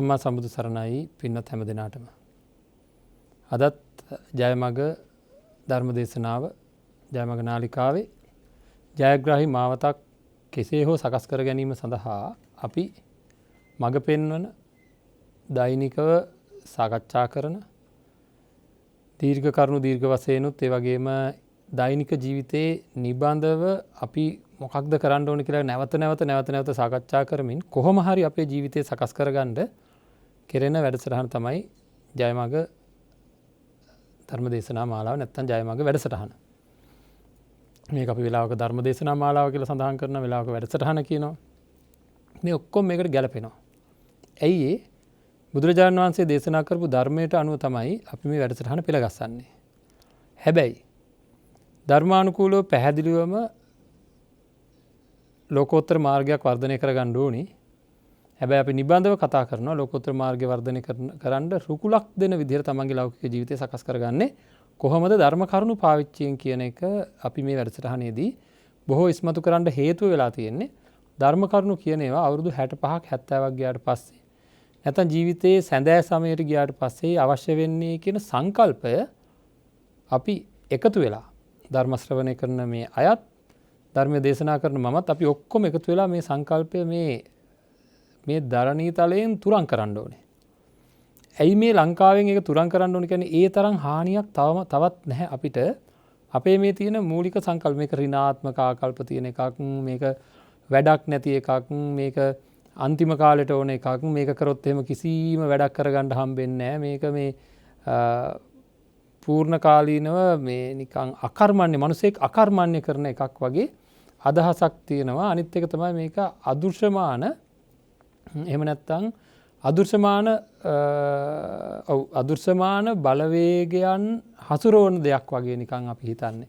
සම්මා සම්බුදු සරණයි පින්වත් හැම දෙනාටම. අදත් ජයමග ධර්ම දේශනාව ජයමග නාලිකාවේ ජයග්‍රාහී මාවතක් කෙසේ හෝ සකස් කර ගැනීම සඳහා අපි මඟ පෙන්වන දෛනිකව සාකච්ඡා කරන දීර්ඝ කරුණු දීර්ඝ වශයෙන්ුත් ඒ වගේම දෛනික ජීවිතයේ නිබඳව අපි මොකක්ද කරන්න ඕන කියලා නැවත සාකච්ඡා කරමින් කොහොම හරි අපේ ජීවිතය සකස් කරගන්න කෙරෙන වැඩසටහන තමයි ජයමග ධර්ම දේශනා මාලාව නැත්නම් ජයමග වැඩසටහන. මේක අපි වෙලාවක ධර්ම දේශනා මාලාව කියලා සඳහන් කරන වෙලාවක වැඩසටහන කියනවා. මේ ඔක්කොම මේකට ගැලපෙනවා. ඇයි ඒ? බුදුරජාණන් වහන්සේ දේශනා කරපු ධර්මයට අනුව තමයි අපි මේ වැඩසටහන පෙළගස්සන්නේ. හැබැයි ධර්මානුකූලව පැහැදිලිවම ලෝකෝත්තර මාර්ගයක් වර්ධනය කරගන්න ඕනේ. හැබැයි අපි නිබඳව කතා කරනවා ලෝකෝත්තර මාර්ගය වර්ධනය කරන්න රුකුලක් දෙන විදිහට තමන්ගේ ලෞකික ජීවිතය සකස් කරගන්නේ කොහොමද ධර්ම කරුණු පාවිච්චියෙන් කියන එක අපි මේ වැඩසටහනේදී බොහෝ ඉස්මතු කරන්න හේතුව වෙලා තියෙන්නේ. ධර්ම කරුණු කියන ඒවා අවුරුදු 65ක් 70ක් ගියාට පස්සේ නැත්නම් ජීවිතයේ සැඳෑ සමයට ගියාට පස්සේ අවශ්‍ය වෙන්නේ කියන සංකල්පය අපි එකතු වෙලා ධර්ම ශ්‍රවණය කරන මේ අයත් ධර්මය දේශනා කරන මමත් අපි ඔක්කොම එකතු වෙලා මේ සංකල්පය මේ ධරණී තලයෙන් තුරන් කරන්න ඕනේ. ඇයි මේ ලංකාවෙන් ඒක තුරන් කරන්න ඕනේ කියන්නේ ඒ තරම් හානියක් තවත් නැහැ අපිට. අපේ මේ තියෙන මූලික සංකල්ප මේක ඍණාත්මක ආකල්ප තියෙන එකක්, මේක වැඩක් නැති එකක්, මේක අන්තිම කාලෙට ඕන එකක්, මේක කරොත් එහෙම කිසිම වැඩක් කරගන්න හම්බෙන්නේ නැහැ. මේක මේ පූර්ණ කාලීනව මේ නිකන් අකර්මණ්‍ය මිනිසෙක් අකර්මණ්‍ය කරන එකක් වගේ අදහසක් තියෙනවා. අනිත් එක තමයි මේක අදෘශ්‍යමාන එහෙම නැත්නම් අදෘශ්‍යමාන බලවේගයන් හසුරවන දෙයක් වගේ නිකන් අපි හිතන්නේ.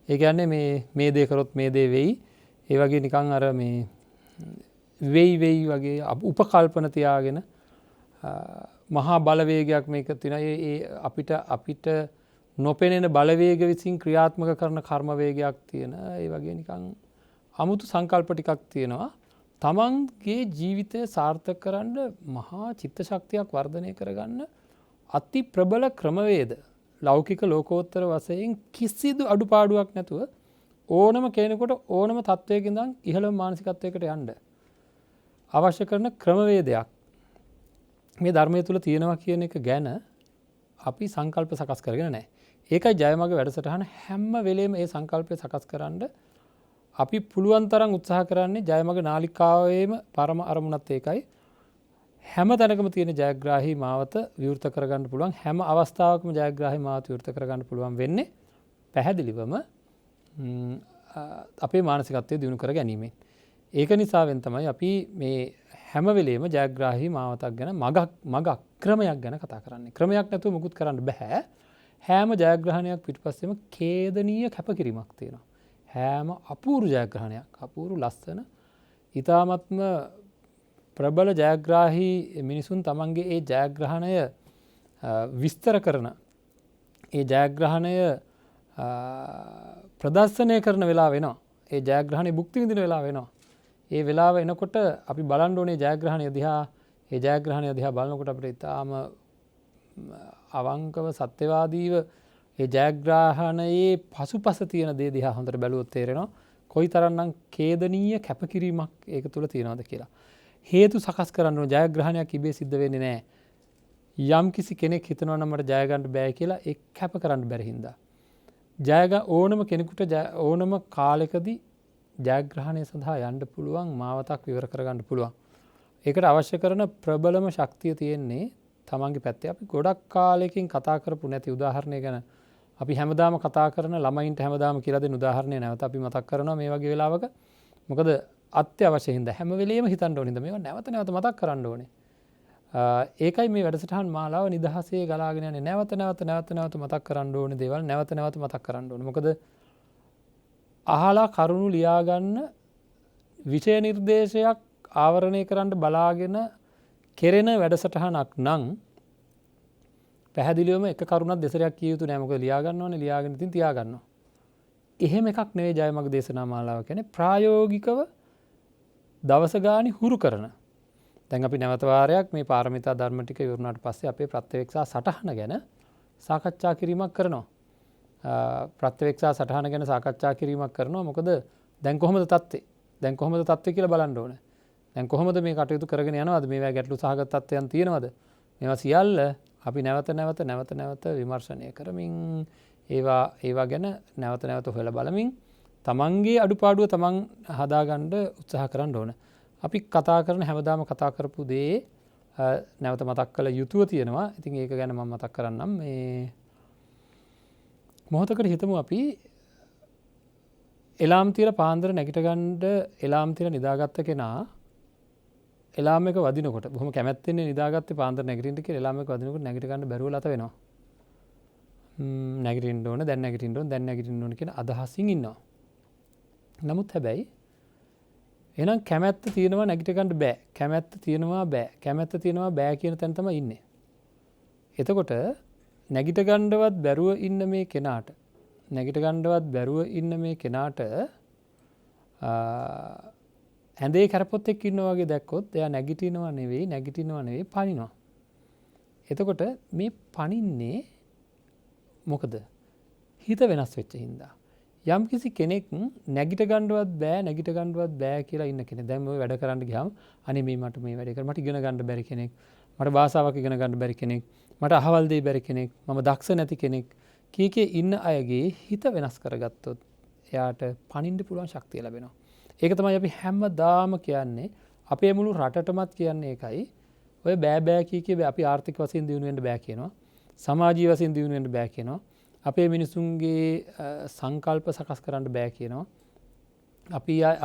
ඒ කියන්නේ මේ දේ කරොත් මේ දේ වෙයි. ඒ වගේ නිකන් අර මේ වෙයි වගේ උපකල්පන තියාගෙන මහා බලවේගයක් මේක තියෙනවා. ඒ අපිට නොපෙනෙන බලවේග විසින් ක්‍රියාත්මක කරන කර්ම වේගයක් තියෙන. ඒ වගේ නිකන් අමුතු සංකල්ප ටිකක් තියෙනවා. තමන්ගේ ජීවිතය සාර්ථක කරන්න මහා චිත්ත ශක්තියක් වර්ධනය කරගන්න අති ප්‍රබල ක්‍රමවේද ලෞකික ලෝකෝත්තර වශයෙන් කිසිදු අඩුපාඩුවක් නැතුව ඕනම කෙනෙකුට ඕනම තත්වයක ඉඳන් ඉහළම මානසිකත්වයකට යන්න අවශ්‍ය කරන ක්‍රමවේදයක් මේ ධර්මය තුල තියෙනවා කියන එක ගැන අපි සංකල්ප සකස් කරගෙන නැහැ. ඒකයි ජයමග වැඩසටහන හැම වෙලේම මේ සංකල්පය සකස් කරන්න අපි පුළුවන් තරම් උත්සාහ කරන්නේ ජයමග නාලිකාවේම පරම අරමුණත් ඒකයි. හැම තැනකම තියෙන ජයග්‍රාහී මාවත විවෘත කරගන්න පුළුවන්, හැම අවස්ථාවකම ජයග්‍රාහී මාවත විවෘත කරගන්න පුළුවන් වෙන්නේ පැහැදිලිවම අපේ මානසිකත්වය දියුණු කර ගැනීමෙන්. ඒක නිසාවෙන් තමයි අපි මේ හැම වෙලේම ජයග්‍රාහී මාවතක් ගැන මගක් ක්‍රමයක් ගැන කතා කරන්නේ. ක්‍රමයක් නැතුව මුකුත් කරන්න බෑ. හැම ජයග්‍රහණයක් පිටපස්සෙම ඛේදනීය කැපකිරීමක් තියෙනවා. හැම අපූර්ව ජයග්‍රහණයක්, අපූර්ව ලස්සන, ඊ타මත්ම ප්‍රබල ජයග්‍රාහී මිනිසුන් තමන්ගේ ඒ ජයග්‍රහණය විස්තර කරන, ඒ ජයග්‍රහණය ප්‍රදර්ශනය කරන වෙලාව වෙනවා. ඒ ජයග්‍රහණය භුක්ති විඳින වෙලාව වෙනවා. ඒ වෙලාව එනකොට අපි බලන්න ඕනේ ජයග්‍රහණය දිහා. ඒ ජයග්‍රහණය දිහා බලනකොට අපිට ඊටාම අවංකව සත්‍යවාදීව ඒ ජයග්‍රහණයේ පසුපස තියෙන දේ දිහා හොඳට බැලුවොත් තේරෙනවා කොයිතරම්නම් ඛේදනීය කැපකිරීමක් ඒක තුල තියෙනවද කියලා. හේතු සකස් කරන්න ඕන. ජයග්‍රහණයක් ඉබේ සිද්ධ වෙන්නේ නැහැ. යම් කිසි කෙනෙක් හිතනවා නම් මට ජය ගන්න බෑ කියලා ඒ කැප කරන්න බැරි හින්දා. ඕනම කෙනෙකුට ඕනම කාලෙකදී ජයග්‍රහණය සඳහා යන්න පුළුවන්, මාවතක් විවර කරගන්න පුළුවන්. ඒකට අවශ්‍ය කරන ප්‍රබලම ශක්තිය තියෙන්නේ තමන්ගේ පැත්තේ. අපි ගොඩක් කාලෙකින් කතා කරපු නැති උදාහරණයක් ගැන අපි හැමදාම කතා කරන ළමයින්ට හැමදාම කියලා දෙන උදාහරණය නැවත අපි මතක් කරනවා මේ වගේ වෙලාවක. මොකද අත්‍යවශ්‍ය හින්දා හැම වෙලෙම හිතන්න ඕනේ හින්දා මේවා නැවත මතක් කරන්න ඕනේ. ඒකයි මේ වැඩසටහන් මාලාව නිදහසේ ගලාගෙන යන්නේ. නැවත මතක් කරන්න ඕනේ දේවල් නැවත මතක් කරන්න ඕනේ. මොකද අහලා කරුණු ලියාගන්න විෂය නිර්දේශයක් ආවරණය කරන්න බලාගෙන කෙරෙන වැඩසටහනක් නම් පැහැදිලිවම එක කරුණක් දෙසරයක් කිය යුතු නෑ. මොකද ලියා ගන්න ඕනේ, ලියාගෙන ඉතින් තියා ගන්නවා. එහෙම එකක් නෙවෙයි ජයමග දේශනා මාලාව කියන්නේ. ප්‍රායෝගිකව දවස ගානේ හුරු කරන. දැන් අපි නැවත වාරයක් මේ පාරමිතා ධර්ම ටික ඉවරනාට පස්සේ අපේ ප්‍රත්‍යවේක්ෂා සටහන ගැන සාකච්ඡා කිරීමක් කරනවා. ප්‍රත්‍යවේක්ෂා සටහන ගැන සාකච්ඡා කිරීමක් කරනවා. මොකද දැන් කොහොමද තත්ත්වය? දැන් කොහොමද තත්ත්වය කියලා බලන්න ඕනේ. දැන් කොහොමද මේ කටයුතු කරගෙන යනවද? මේවා ගැටලු සහගත තත්ත්වයන් තියෙනවද? මේවා සියල්ල අපි නැවත විමර්ශනය කරමින් ඒවා ගැන නැවත හොයලා බලමින් තමන්ගේ අඩුපාඩුව තමන් හදාගන්න උත්සාහ කරන්න ඕන. අපි කතා කරන හැමදාම කතා කරපු දේ නැවත මතක් කළ යුතුව තියෙනවා. ඉතින් ඒක ගැන මම මතක් කරන්නම්. මේ මොහොතකට හිතමු අපි එලාම් තියලා පාන්දර නැගිට ගන්න එලාම් තියලා නිදාගත්ත කෙනා එලාම් එක වදිනකොට බොහොම කැමැත්තෙන් නිදාගත්තේ පාන්දර නැගිටින්න කියලා එලාම් එක වදිනකොට නැගිට ගන්න බැරුව ලත වෙනවා. නැගිටින්න ඕන, දැන් නැගිටින්න ඕන කියන අදහසින් ඉන්නවා. නමුත් හැබැයි එහෙනම් කැමැත්ත තියෙනවා නැගිට ගන්න බෑ. කැමැත්ත තියෙනවා බෑ කියන තැන තමයි ඉන්නේ. එතකොට නැගිට ගන්නවත් බැරුව ඉන්න මේ කෙනාට ඇඳේ කරපොත් එක්ක ඉන්නවා වගේ දැක්කොත් එයා නැගිටිනවා නෙවෙයි පනිනවා. එතකොට මේ පනින්නේ මොකද? හිත වෙනස් වෙච්ච හින්දා. යම් කිසි කෙනෙක් නැගිට ගන්නවත් බෑ කියලා ඉන්න කෙනෙක්. දැන් මේ වැඩ කරන්න ගියාම අනේ මේ මට මේ වැඩේ කරන්න මට ඉගෙන ගන්න බැරි කෙනෙක්. මට භාෂාවක් ඉගෙන ගන්න බැරි කෙනෙක්. මට අහවල් දෙය බැරි කෙනෙක්. මම දක්ෂ නැති කෙනෙක්. කීකේ ඉන්න අයගේ හිත වෙනස් කරගත්තොත් එයාට පනින්න පුළුවන් ශක්තිය ලැබෙනවා. ඒක තමයි අපි හැමදාම කියන්නේ. අපේ මුළු රටටමත් කියන්නේ ඒකයි. ඔය බෑ කීකේ අපි ආර්ථික වශයෙන් දියුණු වෙන්න බෑ කියනවා. සමාජීය වශයෙන් දියුණු වෙන්න බෑ කියනවා. අපේ මිනිසුන්ගේ සංකල්ප සකස් කරන්න බෑ කියනවා.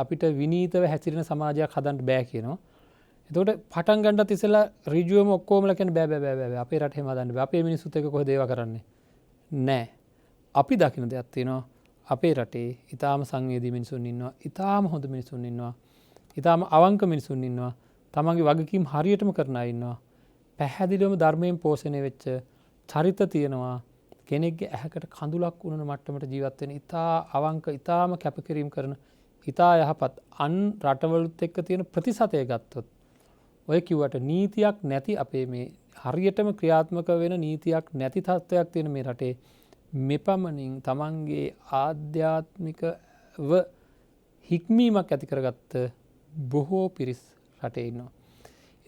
අපිට විනීතව හැසිරෙන සමාජයක් හදන්න බෑ කියනවා. එතකොට පටන් ගන්නත් ඉස්සෙල්ලා ඍජුවම ඔක්කොමලා කියන බෑ අපේ රට හැම හදන්න බෑ. අපේ මිනිස්සුත් එක්ක කොහෙද ඒවා කරන්නේ? නෑ. අපි දකින දෙයක් තියෙනවා. අපේ රටේ ඊටාම සංවේදී මිනිසුන් ඉන්නවා. ඊටාම හොඳ මිනිසුන් ඉන්නවා. ඊටාම අවංක මිනිසුන් ඉන්නවා. තමන්ගේ වගකීම් හරියටම කරන අය ඉන්නවා. පැහැදිලිවම ධර්මයෙන් පෝෂණය වෙච්ච චරිත තියෙනවා. කෙනෙක්ගේ ඇහැකට කඳුලක් වුණන මට්ටමට ජීවත් වෙන ඉතා අවංක ඉතාම කැපකිරීම කරන ඉතා යහපත් අන් රටවලුත් එක්ක තියෙන ප්‍රතිශතය ගත්තොත් ඔය කිව්වට නීතියක් නැති අපේ මේ හරියටම ක්‍රියාත්මක වෙන නීතියක් නැති තත්ත්වයක් තියෙන මේ රටේ මෙපමණින් තමන්ගේ ආධ්‍යාත්මිකව හික්මීමක් ඇති කරගත්ත බොහෝ පිරිස් රටේ ඉන්නවා.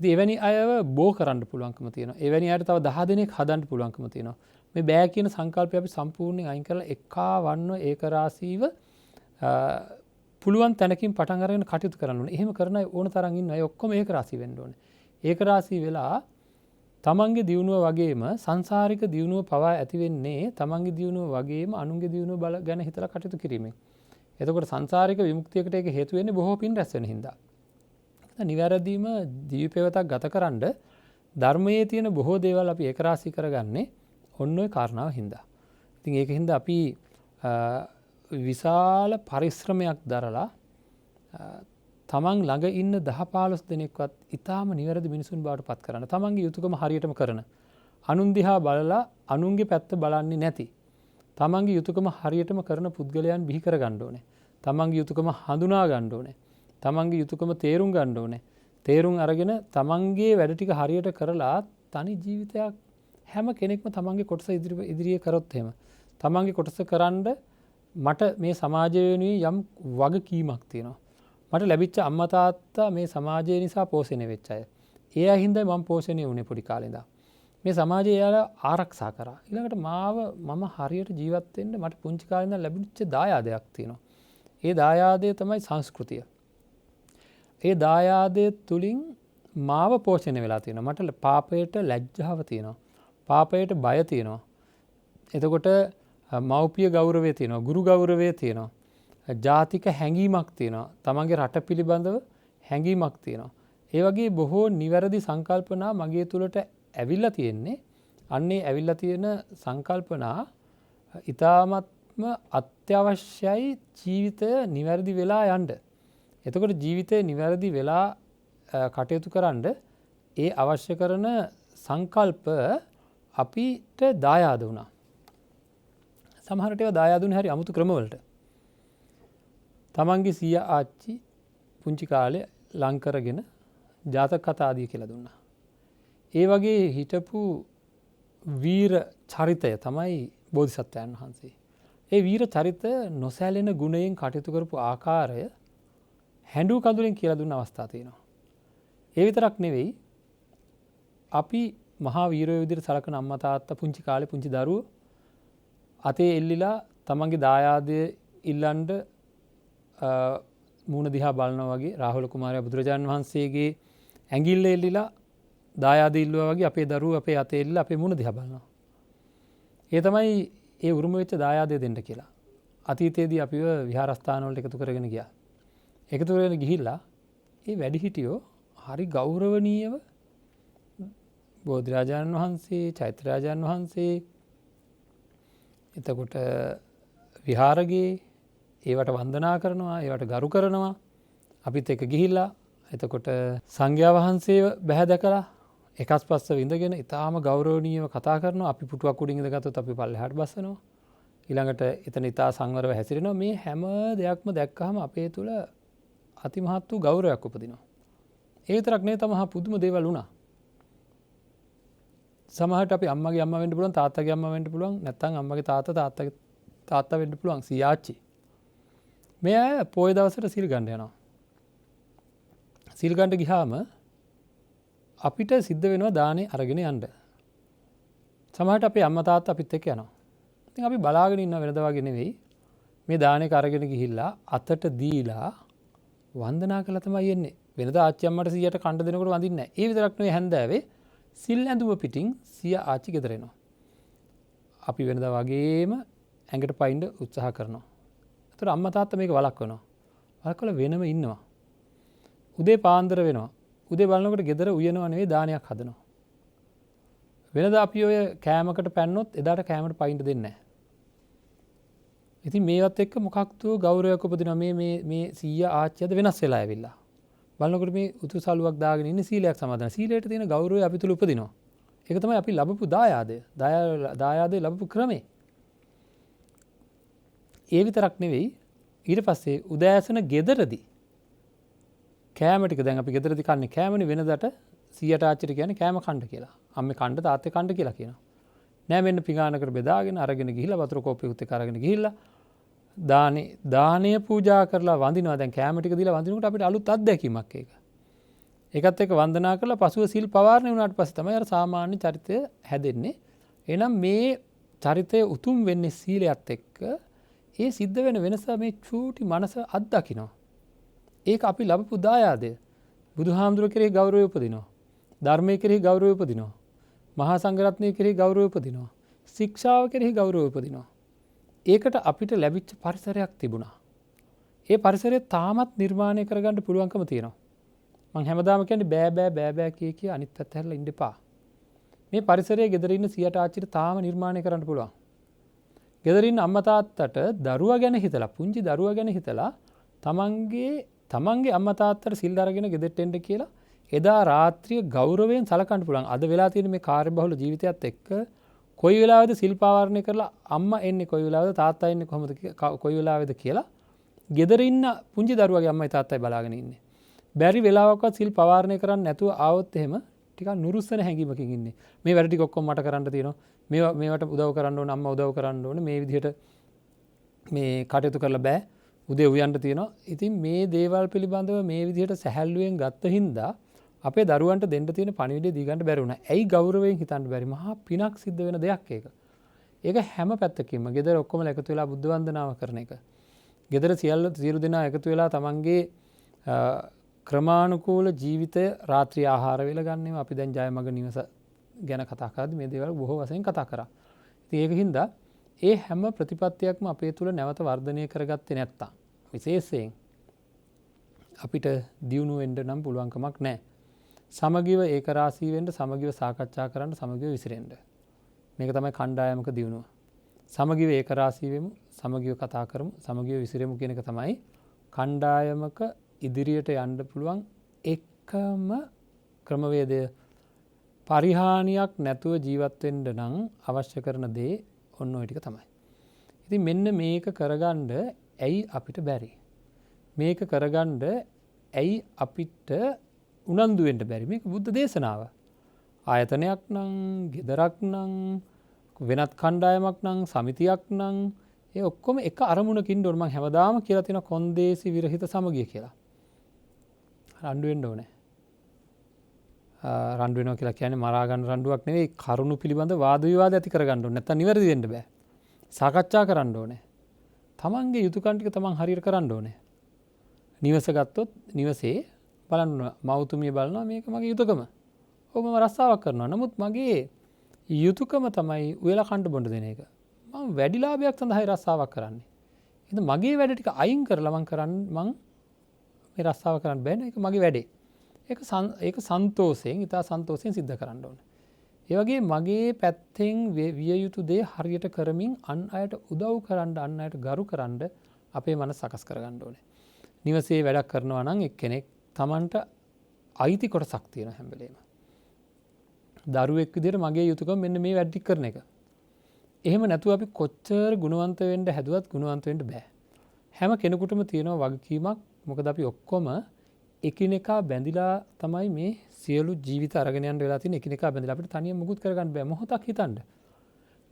ඉතින් එවැනි අයව බෝ කරන්න පුළුවන්කම තියෙනවා. එවැනි අයට තව 10 දෙනෙක් හදන්න පුළුවන්කම තියෙනවා. මේ බෑ කියන සංකල්පය අපි සම්පූර්ණයෙන් අයින් කරලා එකාවන්ව ඒකරාශීව පුළුවන් තැනකින් පටන් අරගෙන කටයුතු කරන්න ඕනේ. එහෙම කරන අය ඕන තරම් ඉන්න අය ඔක්කොම ඒකරාශී වෙන්න ඕනේ. ඒකරාශී වෙලා තමන්ගේ දියුණුව වගේම සංසාරික දියුණුව පවා ඇති වෙන්නේ තමන්ගේ දියුණුව වගේම අනුන්ගේ දියුණුව බල ගැන හිතලා කටයුතු කිරීමෙන්. එතකොට සංසාරික විමුක්තියකට ඒක හේතු වෙන්නේ බොහෝ පින් රැස් වෙන හින්දා. නිවැරදිම ජීවිතයක් ගතකරනද ධර්මයේ තියෙන බොහෝ දේවල් අපි ඒකරාශී කරගන්නේ ඔන්න ඔය කාරණාව හින්දා. ඉතින් ඒක හින්දා අපි විශාල පරිශ්‍රමයක් දරලා තමන් ළඟ ඉන්න 10-15 දෙනෙක්වත් ඊටාම නිවැරදි මිනිසුන් බවට පත් කරන්න. තමන්ගේ යුතුයකම හරියටම කරන. අනුන් දිහා බලලා අනුන්ගේ පැත්ත බලන්නේ නැති. තමන්ගේ යුතුයකම හරියටම කරන පුද්ගලයන් බිහි කර ගන්න ඕනේ. තමන්ගේ යුතුයකම හඳුනා ගන්න ඕනේ. තමන්ගේ යුතුයකම තේරුම් ගන්න ඕනේ. තේරුම් අරගෙන තමන්ගේ වැඩ ටික හරියට කරලා තනි ජීවිතයක් හැම කෙනෙක්ම තමන්ගේ කොටස ඉදිරියේ කරොත් එහෙම තමන්ගේ කොටස කරන්න මට මේ සමාජය වෙනුවෙන් යම් වගකීමක් තියෙනවා. මට ලැබිච්ච අම්මා තාත්තා මේ සමාජය නිසා පෝෂණය වෙච්ච අය. ඒ අය හින්දා මම පෝෂණය වුණේ පොඩි කාලේ ඉඳන්. මේ සමාජය එයාලා ආරක්ෂා කරා. ඊළඟට මම හරියට ජීවත් වෙන්න මට පුංචි කාලේ ඉඳන් ලැබිච්ච දායාදයක් තියෙනවා. ඒ දායාදය තමයි සංස්කෘතිය. ඒ දායාදය තුලින් මාව පෝෂණය වෙලා තියෙනවා. මට පාපයට ලැජ්ජාව තියෙනවා. පාපයට බය තියෙනවා. එතකොට මව්පිය ගෞරවය තියෙනවා. ගුරු ගෞරවය තියෙනවා. ජාතික හැඟීමක් තියෙනවා. තමන්ගේ රට පිළිබඳව හැඟීමක් තියෙනවා. ඒ වගේ බොහෝ නිවැරදි සංකල්පනා මගේ තුළට ඇවිල්ලා තියෙන්නේ. අන්නේ ඇවිල්ලා තියෙන සංකල්පනා ඊ타මත්ම අත්‍යවශ්‍යයි ජීවිතය නිවැරදි වෙලා යන්න. එතකොට ජීවිතය නිවැරදි වෙලා කටයුතු කරන්න ඒ අවශ්‍ය කරන සංකල්ප අපිට දායාද වුණා. සමහරට ඒවා දායාද වුණේ හරි අමුතු ක්‍රමවලට. තමන්ගේ සීයා ආච්චි පුංචි කාලේ ලං කරගෙන ජාතක කතා ආදී කියලා දුන්නා. ඒ වගේ හිටපු වීර චරිතය තමයි බෝධිසත්වයන් වහන්සේ. ඒ වීර චරිතය නොසැලෙන ගුණයෙන් කටයුතු කරපු ආකාරය හැඬු කඳුලෙන් කියලා දුන්න අවස්ථා තියෙනවා. ඒ විතරක් නෙවෙයි අපි මහා වීරයෝ විදිහට සලකන අම්මා තාත්තා පුංචි කාලේ පුංචි දරුවෝ අතේ එල්ලිලා තමන්ගේ දායාදය ඉල්ලන්ඩ මූණ දිහා බලනවා වගේ රාහුල කුමාරයා බුදුරජාණන් වහන්සේගේ ඇඟිල්ල එල්ලිලා දායාද ඉල්ලුවා වගේ අපේ දරුවෝ අපේ අතේ එල්ලලා අපේ මූණ දිහා බලනවා. ඒ තමයි ඒ උරුම වෙච්ච දායාදය දෙන්න කියලා. අතීතයේදී අපිව විහාරස්ථාන වලට එකතු කරගෙන ගියා. එකතු කරගෙන ගිහිල්ලා ඒ වැඩිහිටියෝ හරි ගෞරවනීයව බෝධිරාජාණන් වහන්සේ, චෛත්‍යරාජාණන් වහන්සේ, එතකොට විහාරගේ ඒවට වන්දනා කරනවා, ඒවට ගරු කරනවා. අපිත් එක ගිහිල්ලා එතකොට සංඝයා වහන්සේව බැහැ දැකලා එකස් පස්ස විඳගෙන ඉතාම ගෞරවනීයව කතා කරනවා. අපි පුටුවක් උඩින් ඉඳගත්තොත් අපි පල්ලෙහාට බස්සනවා. ඊළඟට එතන ඉතා සංවරව හැසිරෙනවා. මේ හැම දෙයක්ම දැක්කහම අපේ තුල අතිමහත් වූ ගෞරවයක් උපදිනවා. ඒ විතරක් නෙවෙයි තම මහා පුදුම දේවල් වුණා. සමහරට අපි අම්මගේ අම්මා වෙන්න පුළුවන්, තාත්තගේ අම්මා වෙන්න පුළුවන්, නැත්නම් අම්මගේ තාත්තගේ තාත්තා වෙන්න පුළුවන්, සියාච්චි. මේ අය පොය දවසට සිල් ගන්න යනවා. සිල් ගන්න ගියාම අපිට සිද්ධ වෙනවා දානේ අරගෙන යන්න. සමහරට අපේ අම්මා තාත්තා අපිත් එක්ක යනවා. ඉතින් අපි බලාගෙන ඉන්න වෙනදා වගේ නෙවෙයි. මේ දානේ අරගෙන ගිහිල්ලා අතට දීලා වන්දනා කළා තමයි එන්නේ. වෙනදා ආච්චි අම්මට 100ට කණ්ඩ දෙනකොට වඳින්නේ නැහැ. ඒ විතරක් නෙවෙයි හැන්දෑවේ සිල් ඇඳුම පිටින් සිය ආච්චි ගෙදර එනවා. අපි වෙනදා වගේම ඇඟට පයින්න උත්සාහ කරනවා. ඒතර අම්මා තාත්තා මේක වළක්වනවා. වළක්වලා වෙනම ඉන්නවා. උදේ පාන්දර වෙනවා. උදේ බලනකොට ගෙදර උයනවා නෙවෙයි දානයක් හදනවා. වෙනදා අපි ඔය කෑමකට පැන්නොත් එදාට කෑමට පයින්න දෙන්නේ නැහැ. ඉතින් මේවත් එක්ක මොකක්ද ගෞරවයක් උපදිනවා. මේ සීයා ආච්චියද වෙනස් වෙලා ඇවිල්ලා. බලනකොට මේ උතු සලුවක් දාගෙන ඉන්නේ සීලයක් සමාදන්. සීලයට තියෙන ගෞරවය අපි තුල උපදිනවා. ඒක තමයි අපි ලැබපු දායාදය. දායාදේ ලැබපු ක්‍රමය. ඒ විතරක් නෙවෙයි ඊට පස්සේ උදෑසන ගෙදරදී කෑම ටික දැන් අපි ගෙදරදී කන්නේ කෑමනේ වෙනදට 100ට ආච්චිට කියන්නේ කෑම කන්න කියලා. අම්මේ කන්න තාත්තේ කන්න කියලා කියනවා. නෑ මෙන්න පිඟානකට බෙදාගෙන අරගෙන ගිහිල්ලා වතුර කෝප්පෙකුත් එක්ක අරගෙන ගිහිල්ලා දානය පූජා කරලා වඳිනවා. දැන් කෑම ටික දීලා වඳිනකොට අපිට අලුත් අත්දැකීමක් ඒක. ඒකත් එක්ක වන්දනා කරලා පසුව සිල් පවාරණය වුණාට පස්සේ තමයි අර සාමාන්‍ය චරිතය හැදෙන්නේ. එහෙනම් මේ චරිතය උතුම් වෙන්නේ සීලයත් එක්ක. ඒ සිද්ධ වෙන වෙනස මේ චූටි මනස අත්දකිනවා. ඒක අපි ලැබපු දායාදය. බුදුහාමුදුරුවෝ කෙරෙහි ගෞරවය උපදිනවා. ධර්මයේ කෙරෙහි ගෞරවය උපදිනවා. මහා සංඝරත්නය කෙරෙහි ගෞරවය උපදිනවා. ශික්ෂාව කෙරෙහි ගෞරවය උපදිනවා. ඒකට අපිට ලැබිච්ච පරිසරයක් තිබුණා. ඒ පරිසරය තාමත් නිර්මාණය කරගන්න පුළුවන්කම තියෙනවා. මම හැමදාම කියන්නේ බෑ කිය අනිත් පැත්ත හැරලා ඉන්න එපා. මේ පරිසරයේ ගෙදර ඉන්න 100ට ආච්චිට තාම නිර්මාණය කරන්න පුළුවන්. ගෙදර ඉන්න අම්මා තාත්තට දරුවා ගැන හිතලා, පුංචි දරුවා ගැන හිතලා තමන්ගේ අම්මා තාත්තට සිල් අරගෙන ගෙදරට එන්න කියලා එදා රාත්‍රිය ගෞරවයෙන් සලකන්න පුළුවන්. අද වෙලා තියෙන මේ කාර්යබහුල ජීවිතයත් එක්ක කොයි වෙලාවෙද සිල් පාවාරණය කරලා අම්මා එන්නේ කොයි වෙලාවද තාත්තා එන්නේ කොහොමද කොයි වෙලාවෙද කියලා ගෙදර ඉන්න පුංචි දරුවාගේ අම්මයි තාත්තයි බලාගෙන ඉන්නේ. බැරි වෙලාවකවත් සිල් පවාරණය කරන්න නැතුව ආවොත් එහෙම ටිකක් නුරුස්සන හැඟීමකින් ඉන්නේ. මේ වැඩ ටික ඔක්කොම මට කරන්න තියෙනවා. මේවට උදව් කරන්න ඕන, අම්මා උදව් කරන්න ඕන. මේ විදිහට මේ කටයුතු කරලා බෑ. උදේ උයන්න තියෙනවා. ඉතින් මේ දේවල් පිළිබඳව මේ විදිහට සැහැල්ලුවෙන් ගත්ත හින්දා අපේ දරුවන්ට දෙන්න තියෙන පණිවිඩය දී ගන්න බැරි වුණා. ඇයි ගෞරවයෙන් හිතන්න බැරි? මහා පිනක් සිද්ධ වෙන දෙයක් ඒක. ඒක හැම පැත්තකින්ම ගෙදර ඔක්කොම එකතු වෙලා බුද්ධ වන්දනාව කරන එක. ගෙදර සියලු දෙනා එකතු වෙලා තමන්ගේ ක්‍රමානුකූල ජීවිතය රාත්‍රී ආහාර වේල ගන්නවා. අපි දැන් ජයමග නිවස ගැන කතා කරද්දී මේ දේවල් බොහෝ වශයෙන් කතා කරා. ඉතින් ඒකින්ද ඒ හැම ප්‍රතිපත්තියක්ම අපේ තුල නැවත වර්ධනය කරගත්තේ නැත්තම් විශේෂයෙන් අපිට දියුණු වෙන්න නම් පුළුවන් කමක් නැහැ. සමගිව ඒකරාශී වෙන්න, සමගිව සාකච්ඡා කරන්න, සමගිව විසිරෙන්න. මේක තමයි කණ්ඩායමක දියුණුව. සමගිව ඒකරාශී වෙමු, සමගිව කතා කරමු, සමගිව විසිරෙමු කියන එක තමයි කණ්ඩායමක ඉදිරියට යන්න පුළුවන් එකම ක්‍රමවේදය. පරිහානියක් නැතුව ජීවත් වෙන්න නම් අවශ්‍ය කරන දේ ඔන්න ඔය ටික තමයි. ඉතින් මෙන්න මේක කරගන්න ඇයි අපිට බැරි? මේක කරගන්න ඇයි අපිට උනන්දුවෙන්ට බැරි මේක බුද්ධ දේශනාව. ආයතනයක් නං ගෙදරක් නං වෙනත් කණ්ඩායමක් නං සමිතියක් නං ඒ ඔක්කොම එක අරමුණකින් ඩොර්ම හැමදාම කියලා තින කොන්දේසි විරහිත සමගිය කියලා. රණ්ඩුවෙන්ඩ ඕනෑ. රණ්ඩුවන කියලා කියන මරාගන්න රණ්ඩුවක් නෙවේ කරුණු පිළිබඳ වාදවිවාද ඇති කරගන්නඩු නැත නිවැරදිෙන්ට බෑ සාකච්ඡා කරන්න ඕනෑ. තමන්ගේ යුතුකන්ටික තමන් හරිර කරන්න ඕනෑ. නිවස ගත්තොත් නිවසේ බලන්න මෞතුමිය බලනවා මේක මගේ යුතුකම ඔබම රස්සාාවක් කරනවා නමුත් මගේ යුතුකම තමයි උයලා කණ්ඩ බොඩ දෙන එක මං වැඩිලාභයක් සඳහයි රස්සාාවක් කරන්නේ. එ මගේ වැඩටික අයින් කර ලමන් කරන්න මං මේ රස්සාාව කරන්න බැන එක මගේ වැඩේ ඒක සන්තෝසයෙන් ඉතා සන්තෝසයෙන් සිද්ධ කරන්න ඕන. ඒවගේ මගේ පැත්තෙන් විය යුතු දේ හරියට කරමින් අන් අයට උදව් කරන්න අන්න අයට ගරු කරන්න අපේ මන සකස් කරගන්න ඕනේ. නිවසේ වැඩක් කරනවා නම් එක් කෙනෙක් තමන්ට අයිති කොට සක්තියන හැම්බලේම. දරුවෙක් විදිහට මගේ යුතුකම මෙන්න මේ වැඩි කරන එක. එහෙම නැතුව අපි කොච්චර ගුණවන්ත වෙන්න හැදුවත් ගුණවන්ත වෙන්න බෑ. හැම කෙනෙකුටම තියෙනවා වගකීමක්. මොකද අපි ඔක්කොම එකිනෙකා බැඳිලා තමයි මේ සියලු ජීවිත අරගෙන යන වෙලා තියෙන එකිනෙකා බැඳිලා අපිට තනියම මුකුත් කරගන්න බෑ. මොහොතක් හිතන්න.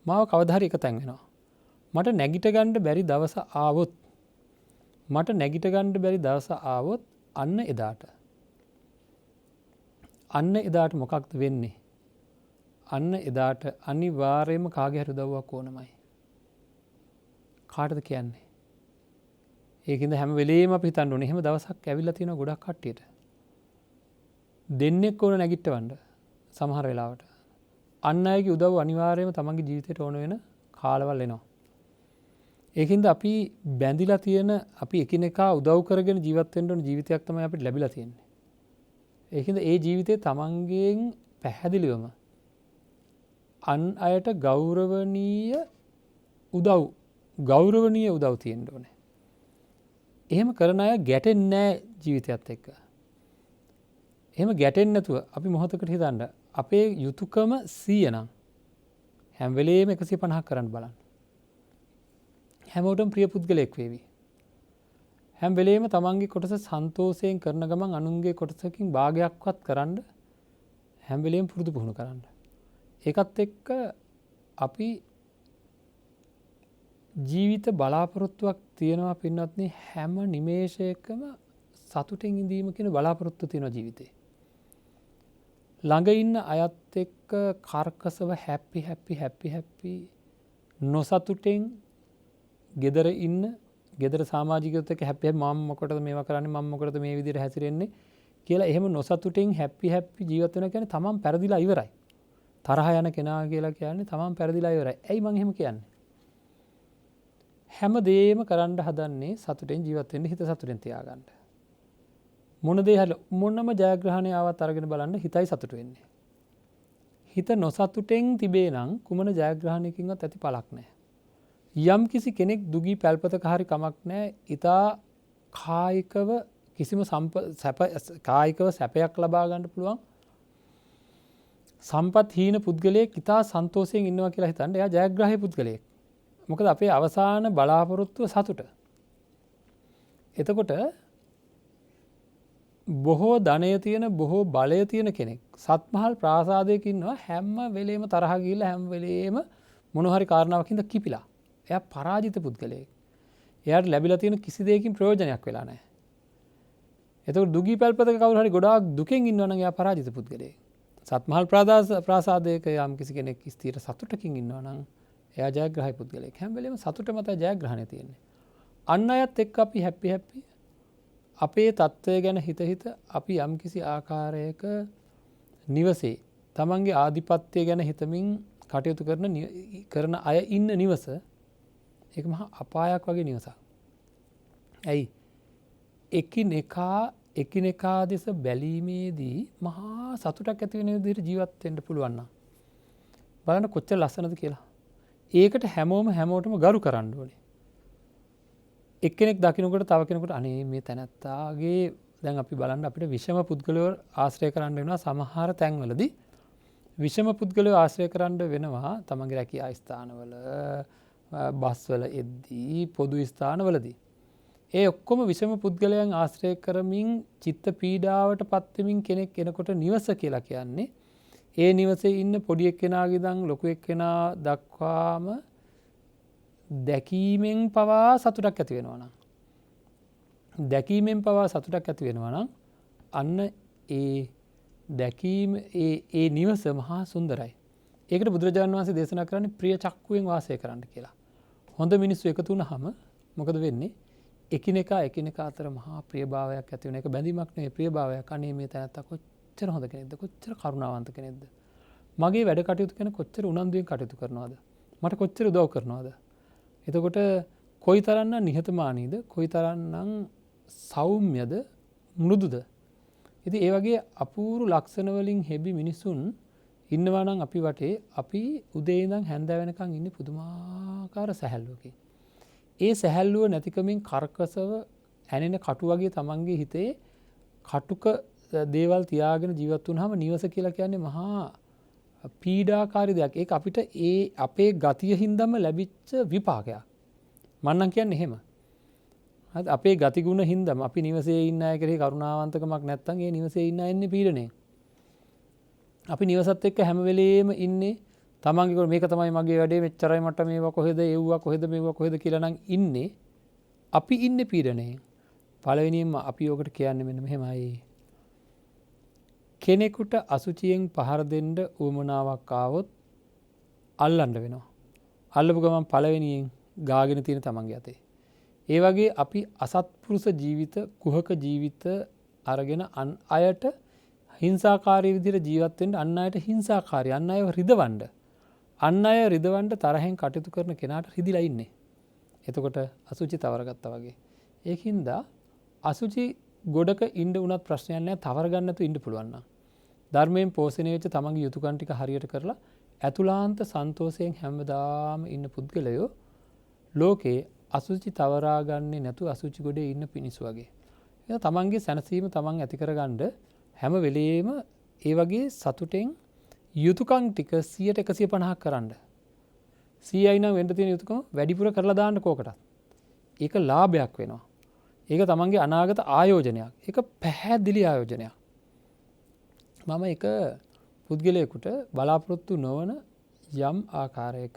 මාව කවදා හරි එක තැන් වෙනවා. මට නැගිට ගන්න බැරි දවස ආවොත් මට නැගිට ගන්න බැරි දවස ආවොත් අන්න එදාට මොකක්ද වෙන්නේ? අන්න එදාට අනිවාර්යයෙන්ම කාගේ හරි උදව්වක් ඕනමයි. කාටද කියන්නේ? ඒකින්ද හැම වෙලේම අපි හිතන්න ඕනේ එහෙම දවසක් ඇවිල්ලා තියෙනවා ගොඩක් කට්ටියට. දෙන්නෙක් ඕන නැගිටවන්න සමහර වෙලාවට. අන් අයගේ උදව් අනිවාර්යයෙන්ම තමන්ගේ ජීවිතේට ඕන වෙන කාලවල් එනවා. ඒකින්ද අපි බැඳිලා තියෙන අපි එකිනෙකා උදව් කරගෙන ජීවත් වෙන්න ඕන ජීවිතයක් තමයි අපිට ලැබිලා තියෙන්නේ. ඒකින්ද ඒ ජීවිතේ තමන්ගෙන් පැහැදිලිවම අන් අයට ගෞරවනීය උදව් තියෙන්න ඕනේ. එහෙම කරන අය ගැටෙන්නේ නැහැ ජීවිතයත් එක්ක. එහෙම ගැටෙන්නේ නැතුව අපි මොහොතකට හිතන්න අපේ යුතුයකම 100 නම් හැම වෙලේම 150ක් කරන්න බලන්න. හැමෝටම ප්‍රිය පුද්ගලයෙක් වේවි. හැම වෙලේම තමන්ගේ කොටස සන්තෝෂයෙන් කරන ගමන් අනුන්ගේ කොටසකින් භාගයක්වත් කරන්න හැම වෙලේම පුරුදු පුහුණු කරන්න. ඒකත් එක්ක අපි ජීවිත බලාපොරොත්තුවක් තියෙනවා පින්වත්නි හැම නිමේෂයකම සතුටින් ඉඳීම කියන බලාපොරොත්තු තියෙන ජීවිතේ. ළඟ ඉන්න අයත් එක්ක කර්කසව හැපි නොසතුටෙන් ගෙදර ඉන්න ගෙදර සමාජිකයොත් එක්ක හැපි මම මොකටද මේවා කරන්නේ මම මොකටද මේ විදිහට හැසිරෙන්නේ කියලා එහෙම නොසතුටින් හැපි ජීවත් වෙනවා කියන්නේ තමන් පෙරදිලා ඉවරයි. තරහ යන කෙනා කියලා කියන්නේ තමන් පෙරදිලා ඉවරයි. ඇයි මං එහෙම කියන්නේ? හැම දෙයක්ම කරන්න හදන්නේ සතුටෙන් ජීවත් වෙන්න හිත සතුටෙන් තියාගන්න. මොන දේ හරි මොනම ජයග්‍රහණය ආවත් අරගෙන බලන්න හිතයි සතුට වෙන්නේ. හිත නොසතුටෙන් තිබේ නම් කුමන ජයග්‍රහණයකින්වත් ඇති පළක් නැහැ. යම් කිසි කෙනෙක් දුගී පැල්පතක හරි කමක් නැහැ. ඊතා කායිකව කිසිම කායිකව සැපයක් ලබා ගන්න පුළුවන් සම්පත් හීන පුද්ගලයෙක් ඊතා සන්තෝෂයෙන් ඉන්නවා කියලා හිතන්න එයා ජයග්‍රාහී පුද්ගලයෙක්. මොකද අපේ අවසාන බලාපොරොත්තුව සතුට. එතකොට බොහෝ ධනය තියෙන බොහෝ බලය තියෙන කෙනෙක් සත්මහල් ප්‍රාසාදයක ඉන්නවා හැම වෙලේම තරහ ගිහලා හැම වෙලේම මොන හරි කාරණාවකින්ද කිපිලා. එයා පරාජිත පුද්ගලයෙක්. එයාට ලැබිලා තියෙන කිසි දෙයකින් ප්‍රයෝජනයක් වෙලා නැහැ. එතකොට දුගී පැල්පතක කවුරු හරි ගොඩාක් දුකෙන් ඉන්නවා නම් එයා පරාජිත පුද්ගලයෙක්. සත්මහල් ප්‍රාසාදයක යම් කිසි කෙනෙක් ස්ථිර සතුටකින් ඉන්නවා නම් එයා ජයග්‍රාහී පුද්ගලයෙක්. හැම වෙලේම සතුට මත ජයග්‍රහණය තියෙන්නේ. අන් අයත් එක්ක අපි හැපි අපේ තත්ත්වය ගැන හිත අපි යම් කිසි ආකාරයක නිවසේ තමන්ගේ ආධිපත්‍යය ගැන හිතමින් කටයුතු කරන අය ඉන්න නිවස ඒක මහා අපායක් වගේ නිවසක්. ඇයි? එකිනෙකා දෙස බැලීමේදී මහා සතුටක් ඇති වෙන විදිහට ජීවත් වෙන්න පුළුවන් නම් බලන්න කොච්චර ලස්සනද කියලා. ඒකට හැමෝටම ගරු කරන්න ඕනේ. එක්කෙනෙක් දකින්නකොට තව කෙනෙකුට අනේ මේ තැනැත්තාගේ දැන් අපි බලන්න අපිට විෂම පුද්ගලයෝ ආශ්‍රය කරන්න වෙනවා සමහර තැන්වලදී විෂම පුද්ගලයෝ ආශ්‍රය කරන්න වෙනවා තමන්ගේ රැකියා ස්ථානවල බස්වල එද්දී පොදු ස්ථානවලදී. ඒ ඔක්කොම විෂම පුද්ගලයන් ආශ්‍රය කරමින් චිත්ත පීඩාවට පත්වෙමින් කෙනෙක් එනකොට නිවස කියලා කියන්නේ ඒ නිවසේ ඉන්න පොඩි එක්කෙනාගේ ඉඳන් ලොකු එක්කෙනා දක්වාම දැකීමෙන් පවා සතුටක් ඇති වෙනවා නම් දැකීමෙන් පවා සතුටක් ඇති වෙනවා නම් අන්න ඒ දැකීම ඒ නිවස මහා සුන්දරයි. ඒකට බුදුරජාණන් වහන්සේ දේශනා කරන්නේ ප්‍රිය චක්කුවෙන් වාසය කරන්න කියලා. හොඳ මිනිස්සු එකතු වුණාම මොකද වෙන්නේ? එකිනෙකා අතර මහා ප්‍රියභාවයක් ඇති වෙන එක බැඳීමක් නෙවෙයි ප්‍රියභාවයක්. අනේ මේ තැනත්තා කොච්චර හොඳ කෙනෙක්ද, කොච්චර කරුණාවන්ත කෙනෙක්ද. මගේ වැඩ කටයුතු කරන කොච්චර උනන්දුවෙන් කටයුතු කරනවද? මට කොච්චර උදව් කරනවද? එතකොට කොයිතරම්නම් නිහතමානීද, කොයිතරම්නම් සෞම්‍යද, මෘදුද. ඉතින් ඒ වගේ අපූර්ව ලක්ෂණ වලින් හැබි මිනිසුන් ඉන්නවා නම් අපි වටේ අපි උදේ ඉඳන් හැන්ද වෙනකන් ඉන්නේ පුදුමාකාර සැහැල්ලුවකින්. ඒ සැහැල්ලුව නැතිකමින් කර්කසව ඇනෙන කටු වගේ තමන්ගේ හිතේ කටුක දේවල් තියාගෙන ජීවත් වුණාම නිවස කියලා කියන්නේ මහා පීඩාකාරී දෙයක්. ඒක අපිට ඒ අපේ ගතිය හින්දාම ලැබිච්ච විපාකයක්. මම නම් කියන්නේ එහෙම. හරි අපේ ගතිගුණ හින්දාම අපි නිවසේ ඉන්න අය කෙරෙහි කරුණාවන්තකමක් නැත්නම් ඒ නිවසේ ඉන්න අය ඉන්නේ පීඩණයෙන්. අපි නිවසත් එක්ක හැම වෙලේම ඉන්නේ තමන්ගේ මේක තමයි මගේ වැඩේ මෙච්චරයි මට මේවා කොහෙද එව්වා කොහෙද මේවා කොහෙද කියලා නම් ඉන්නේ අපි ඉන්නේ පීඩණයෙන්. පළවෙනියෙන්ම අපි ඔකට කියන්නේ මෙන්න මෙහෙමයි. කෙනෙකුට අසුචියෙන් පහර දෙන්න උවමනාවක් ආවොත් අල්ලන්න වෙනවා. අල්ලපු ගමන් පළවෙනියෙන් ගාගෙන තියෙන තමන්ගේ අතේ. ඒ වගේ අපි අසත්පුරුෂ ජීවිත, කුහක ජීවිත අරගෙන අන් අයට හිංසාකාරී විදිහට ජීවත් වෙන්න අන් අයට හිංසාකාරී අන් අයව රිදවන්න. අන් අය රිදවන්න තරහෙන් කටයුතු කරන කෙනාට රිදිලා ඉන්නේ. එතකොට අසුචි තවරගත්තා වගේ. ඒකින්ද අසුචි ගොඩක ඉන්න උනත් ප්‍රශ්නයක් නැහැ තවර ගන්න නැතුව ඉන්න පුළුවන් නම්. ධර්මයෙන් පෝෂණය වෙච්ච තමන්ගේ යුතුයකම් ටික හරියට කරලා ඇතුළාන්ත සන්තෝෂයෙන් හැමදාම ඉන්න පුද්ගලයෝ ලෝකේ අසුචි තවරා ගන්නේ නැතුව අසුචි ගොඩේ ඉන්න පිණිසු වගේ. එහෙනම් තමන්ගේ සැනසීම තමන් ඇති කරගන්න හැම වෙලේම ඒ වගේ සතුටෙන් යුතුයකම් ටික 100%150ක් කරන්න. 100යි නම් වෙන්න තියෙන යුතුයකම වැඩිපුර කරලා දාන්න කෝකටත්. ඒක ලාභයක් වෙනවා. ඒක තමන්ගේ අනාගත ආයෝජනයක්. ඒක පැහැදිලි ආයෝජනයක්. මම එක පුද්ගලයෙකුට බලාපොරොත්තු නොවන යම් ආකාරයක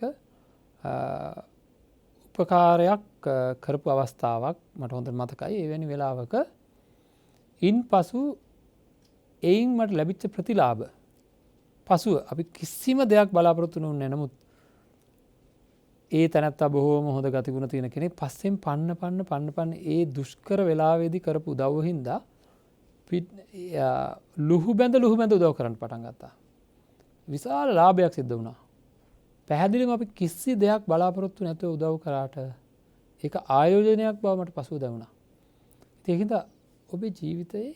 උපකාරයක් කරපු අවස්ථාවක් මට හොඳට මතකයි. එවැනි වෙලාවක ඉන් පසු එයින් මට ලැබිච්ච ප්‍රතිලාභ පසුව අපි කිසිම දෙයක් බලාපොරොත්තු නොවුනේ නමුත් ඒ තැනත්තා බොහෝම හොඳ ගතිගුණ තියෙන කෙනෙක් පස්සෙන් පන්න ඒ දුෂ්කර වෙලාවේදී කරපු උදව්ව හින්දා ලුහු බැඳ උදව් කරන්න පටන් ගත්තා. විශාල ලාභයක් සිද්ධ වුණා. පැහැදිලිවම අපි කිසි දෙයක් බලාපොරොත්තු නැතුව උදව් කරාට ඒක ආයෝජනයක් බව මට පසුව දැනුණා. ඒකින්ද ඔබේ ජීවිතේ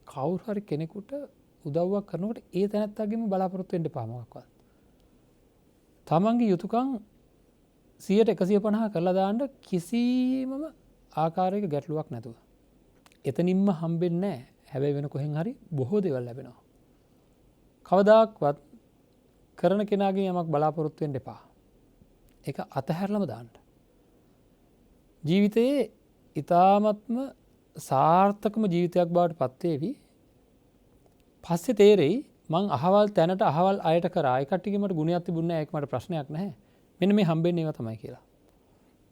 කවුරු හරි කෙනෙකුට උදව්වක් කරනකොට ඒ තැනත්තාගෙම බලාපොරොත්තු වෙන්න එපා මොකක්වත්. තමන්ගේ යුතුයකම් 100%150 කරලා දාන්න කිසිම ආකාරයක ගැටලුවක් නැතුව. එතනින්ම හම්බෙන්නේ නැහැ. හැබැයි වෙන කොහෙන් හරි බොහෝ දේවල් ලැබෙනවා. කවදාක්වත් කරන කෙනාගෙන් යමක් බලාපොරොත්තු වෙන්න එපා. ඒක අතහැරලම දාන්න. ජීවිතයේ ඊ타ත්ම සාර්ථකම ජීවිතයක් බවට පත් වේවි. පස්සේ තේරෙයි මං අහවල් තැනට අහවල් අයට කරා ඒ කට්ටියගේ මට ගුණයක් තිබුණේ නැහැ. ඒක මට ප්‍රශ්නයක් නැහැ. මෙන්න මේ හම්බෙන්නේ ඒවා තමයි කියලා.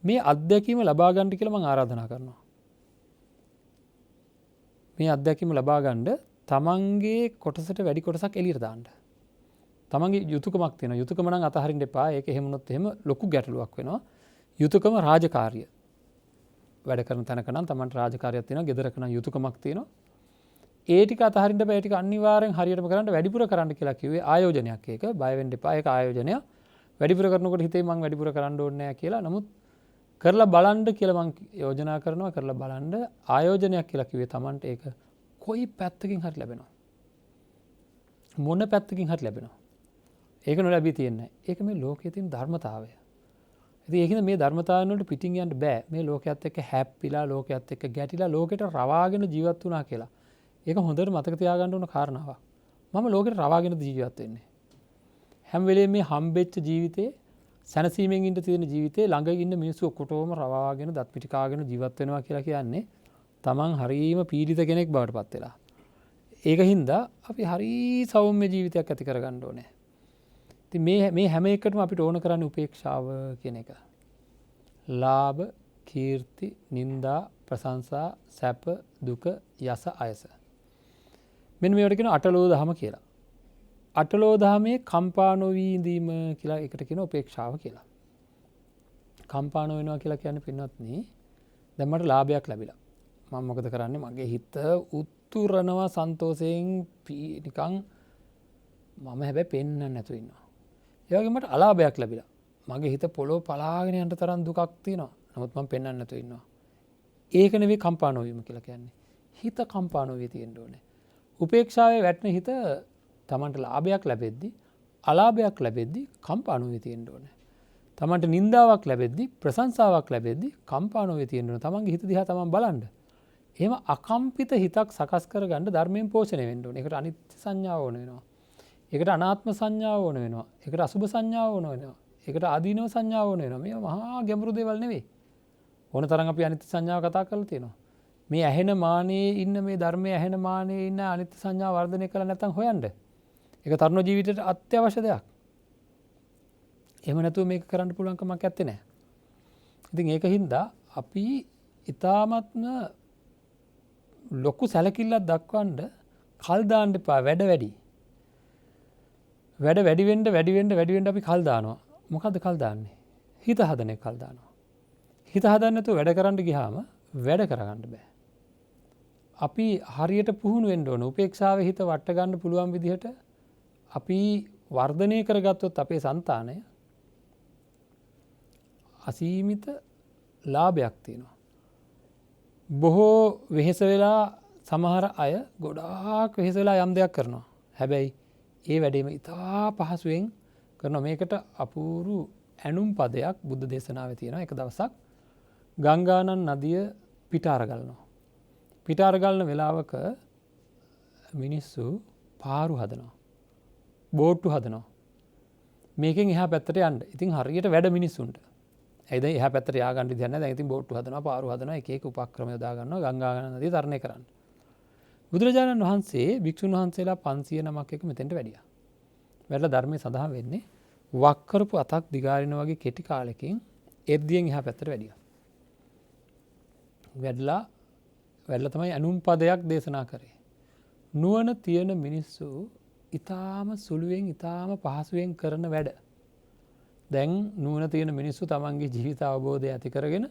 මේ අත්දැකීම ලබා ගන්න කියලා මම ආරාධනා කරනවා. මේ අත්දැකීම ලබා ගන්න තමන්ගේ කොටසට වැඩි කොටසක් එළියට දාන්න. තමන්ගේ යුතුයකමක් තියෙනවා. යුතුයකම නම් අතහරින්න එපා. ඒක එහෙම වුණොත් එහෙම ලොකු ගැටලුවක් වෙනවා. යුතුයකම රාජකාරිය. වැඩ කරන තැනක නම් තමන්ට රාජකාරියක් තියෙනවා. ගෙදරක නම් යුතුයකමක් තියෙනවා. ඒ ටික අතහරින්න බෑ. ඒ ටික අනිවාර්යෙන් හරියටම කරන්න වැඩිපුර කරන්න කියලා කිව්වේ ආයෝජනයක් ඒක. බය වෙන්න එපා. ඒක ආයෝජනයක්. වැඩිපුර කරනකොට හිතේ මං වැඩිපුර කරන්න ඕනේ නැහැ කියලා. නමුත් කරලා බලන්න කියලා මං යෝජනා කරනවා. කරලා බලන්න ආයෝජනයක් කියලා කිව්වේ තමන්ට ඒක කොයි පැත්තකින් හරි ලැබෙනවා. මොන පැත්තකින් හරි ලැබෙනවා. ඒක නොලැබී තියෙන්නේ. ඒක මේ ලෝකයේ තියෙන ධර්මතාවය. ඉතින් ඒකින්ද මේ ධර්මතාවයන් වලට පිටින් යන්න බෑ. මේ ලෝකයේත් එක්ක හැප්පිලා ලෝකයේත් එක්ක ගැටිලා ලෝකෙට රවාගෙන ජීවත් වුණා කියලා. ඒක හොඳට මතක තියාගන්න ඕන කාරණාවක්. මම ලෝකෙට රවාගෙන ජීවත් වෙන්නේ. හැම වෙලේම මේ හම්බෙච්ච ජීවිතේ සැනසීමෙන් ඉන්න තියෙන ජීවිතේ ළඟ ඉන්න මිනිස්සු ඔක්කොටම රවාගෙන දත් පිටි කාගෙන ජීවත් වෙනවා කියලා කියන්නේ තමන් හරීම පීඩිත කෙනෙක් බවට පත් වෙලා. ඒක හින්දා අපි හරි සෞම්‍ය ජීවිතයක් ඇති කරගන්න ඕනේ. ඉතින් මේ හැම එකටම අපිට ඕන කරන්නේ උපේක්ෂාව කියන එක. ලාභ, කීර්ති, නිന്ദා, ප්‍රශංසා, සැප, දුක, යස, අයස. මෙන්න මේවට කියන අටලෝ දහම කියලා. අටලෝ දහමේ කම්පා නොවී ඉඳීම කියලා එකට කියන උපේක්ෂාව කියලා. කම්පා නොවෙනවා කියලා කියන්නේ පින්වත්නි, දැන් මට ලාභයක් ලැබිලා. මම මොකද කරන්නේ? මගේ හිත උත්තුරනවා සන්තෝෂයෙන් නිකන් මම හැබැයි පෙන්වන්න නැතුව ඉන්නවා. ඒ වගේම මට අලාභයක් ලැබිලා. මගේ හිත පොළොව පලාගෙන යන තරම් දුකක් තියෙනවා. නමුත් මම පෙන්වන්න නැතුව ඉන්නවා. ඒක නෙවෙයි කම්පා නොවීම කියලා කියන්නේ. හිත කම්පා නොවී තියෙන්න ඕනේ. උපේක්ෂාවේ වැටෙන හිත තමන්ට ලාභයක් ලැබෙද්දි අලාභයක් ලැබෙද්දි කම්පා නොවී තියෙන්න ඕනේ. තමන්ට නින්දාවක් ලැබෙද්දි ප්‍රශංසාවක් ලැබෙද්දි කම්පා නොවී තියෙන්න ඕනේ. තමන්ගේ හිත දිහා තමන් බලන්න. එහෙම අකම්පිත හිතක් සකස් කරගන්න ධර්මයෙන් පෝෂණය වෙන්න ඕනේ. ඒකට අනිත්‍ය සංඥාව ඕන වෙනවා. ඒකට අනාත්ම සංඥාව ඕන වෙනවා. ඒකට අසුභ සංඥාව ඕන වෙනවා. ඒකට ආදීනව සංඥාව ඕන වෙනවා. මේවා මහා ගැඹුරු දේවල් නෙවෙයි. ඕන තරම් අපි අනිත්‍ය සංඥාව කතා කරලා තියෙනවා. මේ ඇහෙන මානයේ ඉන්න මේ ධර්මයේ ඇහෙන මානයේ ඉන්න අනිත්‍ය සංඥාව වර්ධනය කළා නැත්නම් හොයන්න. ඒක තරුණ ජීවිතයට අත්‍යවශ්‍ය දෙයක්. එහෙම නැතුව මේක කරන්න පුළුවන් කමක් නැත්තේ නෑ. ඉතින් ඒක හින්දා අපි ඊ타ත්ම ලොකු සැලකිල්ලක් දක්වන්න කල් දාන්න එපා. වැඩ වැඩි. වැඩ වැඩි වෙන්න අපි කල් දානවා. මොකද්ද කල් දාන්නේ? හිත හදන එක කල් දානවා. හිත හදන්න නැතුව වැඩ කරන්න ගියාම වැඩ කරගන්න බෑ. අපි හරියට පුහුණු වෙන්න ඕන. උපේක්ෂාවේ හිත වට ගන්න පුළුවන් විදිහට අපි වර්ධනය කරගත්තොත් අපේ సంతානය අසීමිත ලාභයක් තියෙනවා. බොහෝ වෙහෙස වෙලා සමහර අය ගොඩාක් වෙහෙස වෙලා යම් දෙයක් කරනවා. හැබැයි ඒ වැඩේම ඉතා පහසුවෙන් කරනවා. මේකට අපූරු ඇනුම් පදයක් බුද්ධ දේශනාවේ තියෙනවා. එක දවසක් ගංගානන් නදිය පිටාර ගලනවා. පිටාර ගලන වෙලාවක මිනිස්සු පාරු හදනවා. බෝට්ටු හදනවා. මේකෙන් එහා පැත්තට යන්න. ඉතින් හරියට වැඩ මිනිස්සුන්ට. ඇයිද එහා පැත්තට ය아가න්න විදියක් නැහැ. දැන් ඉතින් බෝට්ටු හදනවා, පාරු හදනවා, එක එක උපක්‍රම යොදා ගන්නවා ගංගානන් නදිය තරණය කරන්න. බුදුරජාණන් වහන්සේ භික්ෂුන් වහන්සේලා 500 නමක් එක මෙතෙන්ට වැඩියා. වැඩලා ධර්මයේ සඳහන් වෙන්නේ වක් කරපු අතක් දිගාරින වගේ කෙටි කාලෙකින් එර්දියෙන් එහා පැත්තට වැඩියා. වැඩලා තමයි අනුම් පදයක් දේශනා කරේ. නුවණ තියෙන මිනිස්සු ඊටාම සුළුවෙන් ඊටාම පහසුවෙන් කරන වැඩ. දැන් නුවණ තියෙන මිනිස්සු තමන්ගේ ජීවිත අවබෝධය ඇති කරගෙන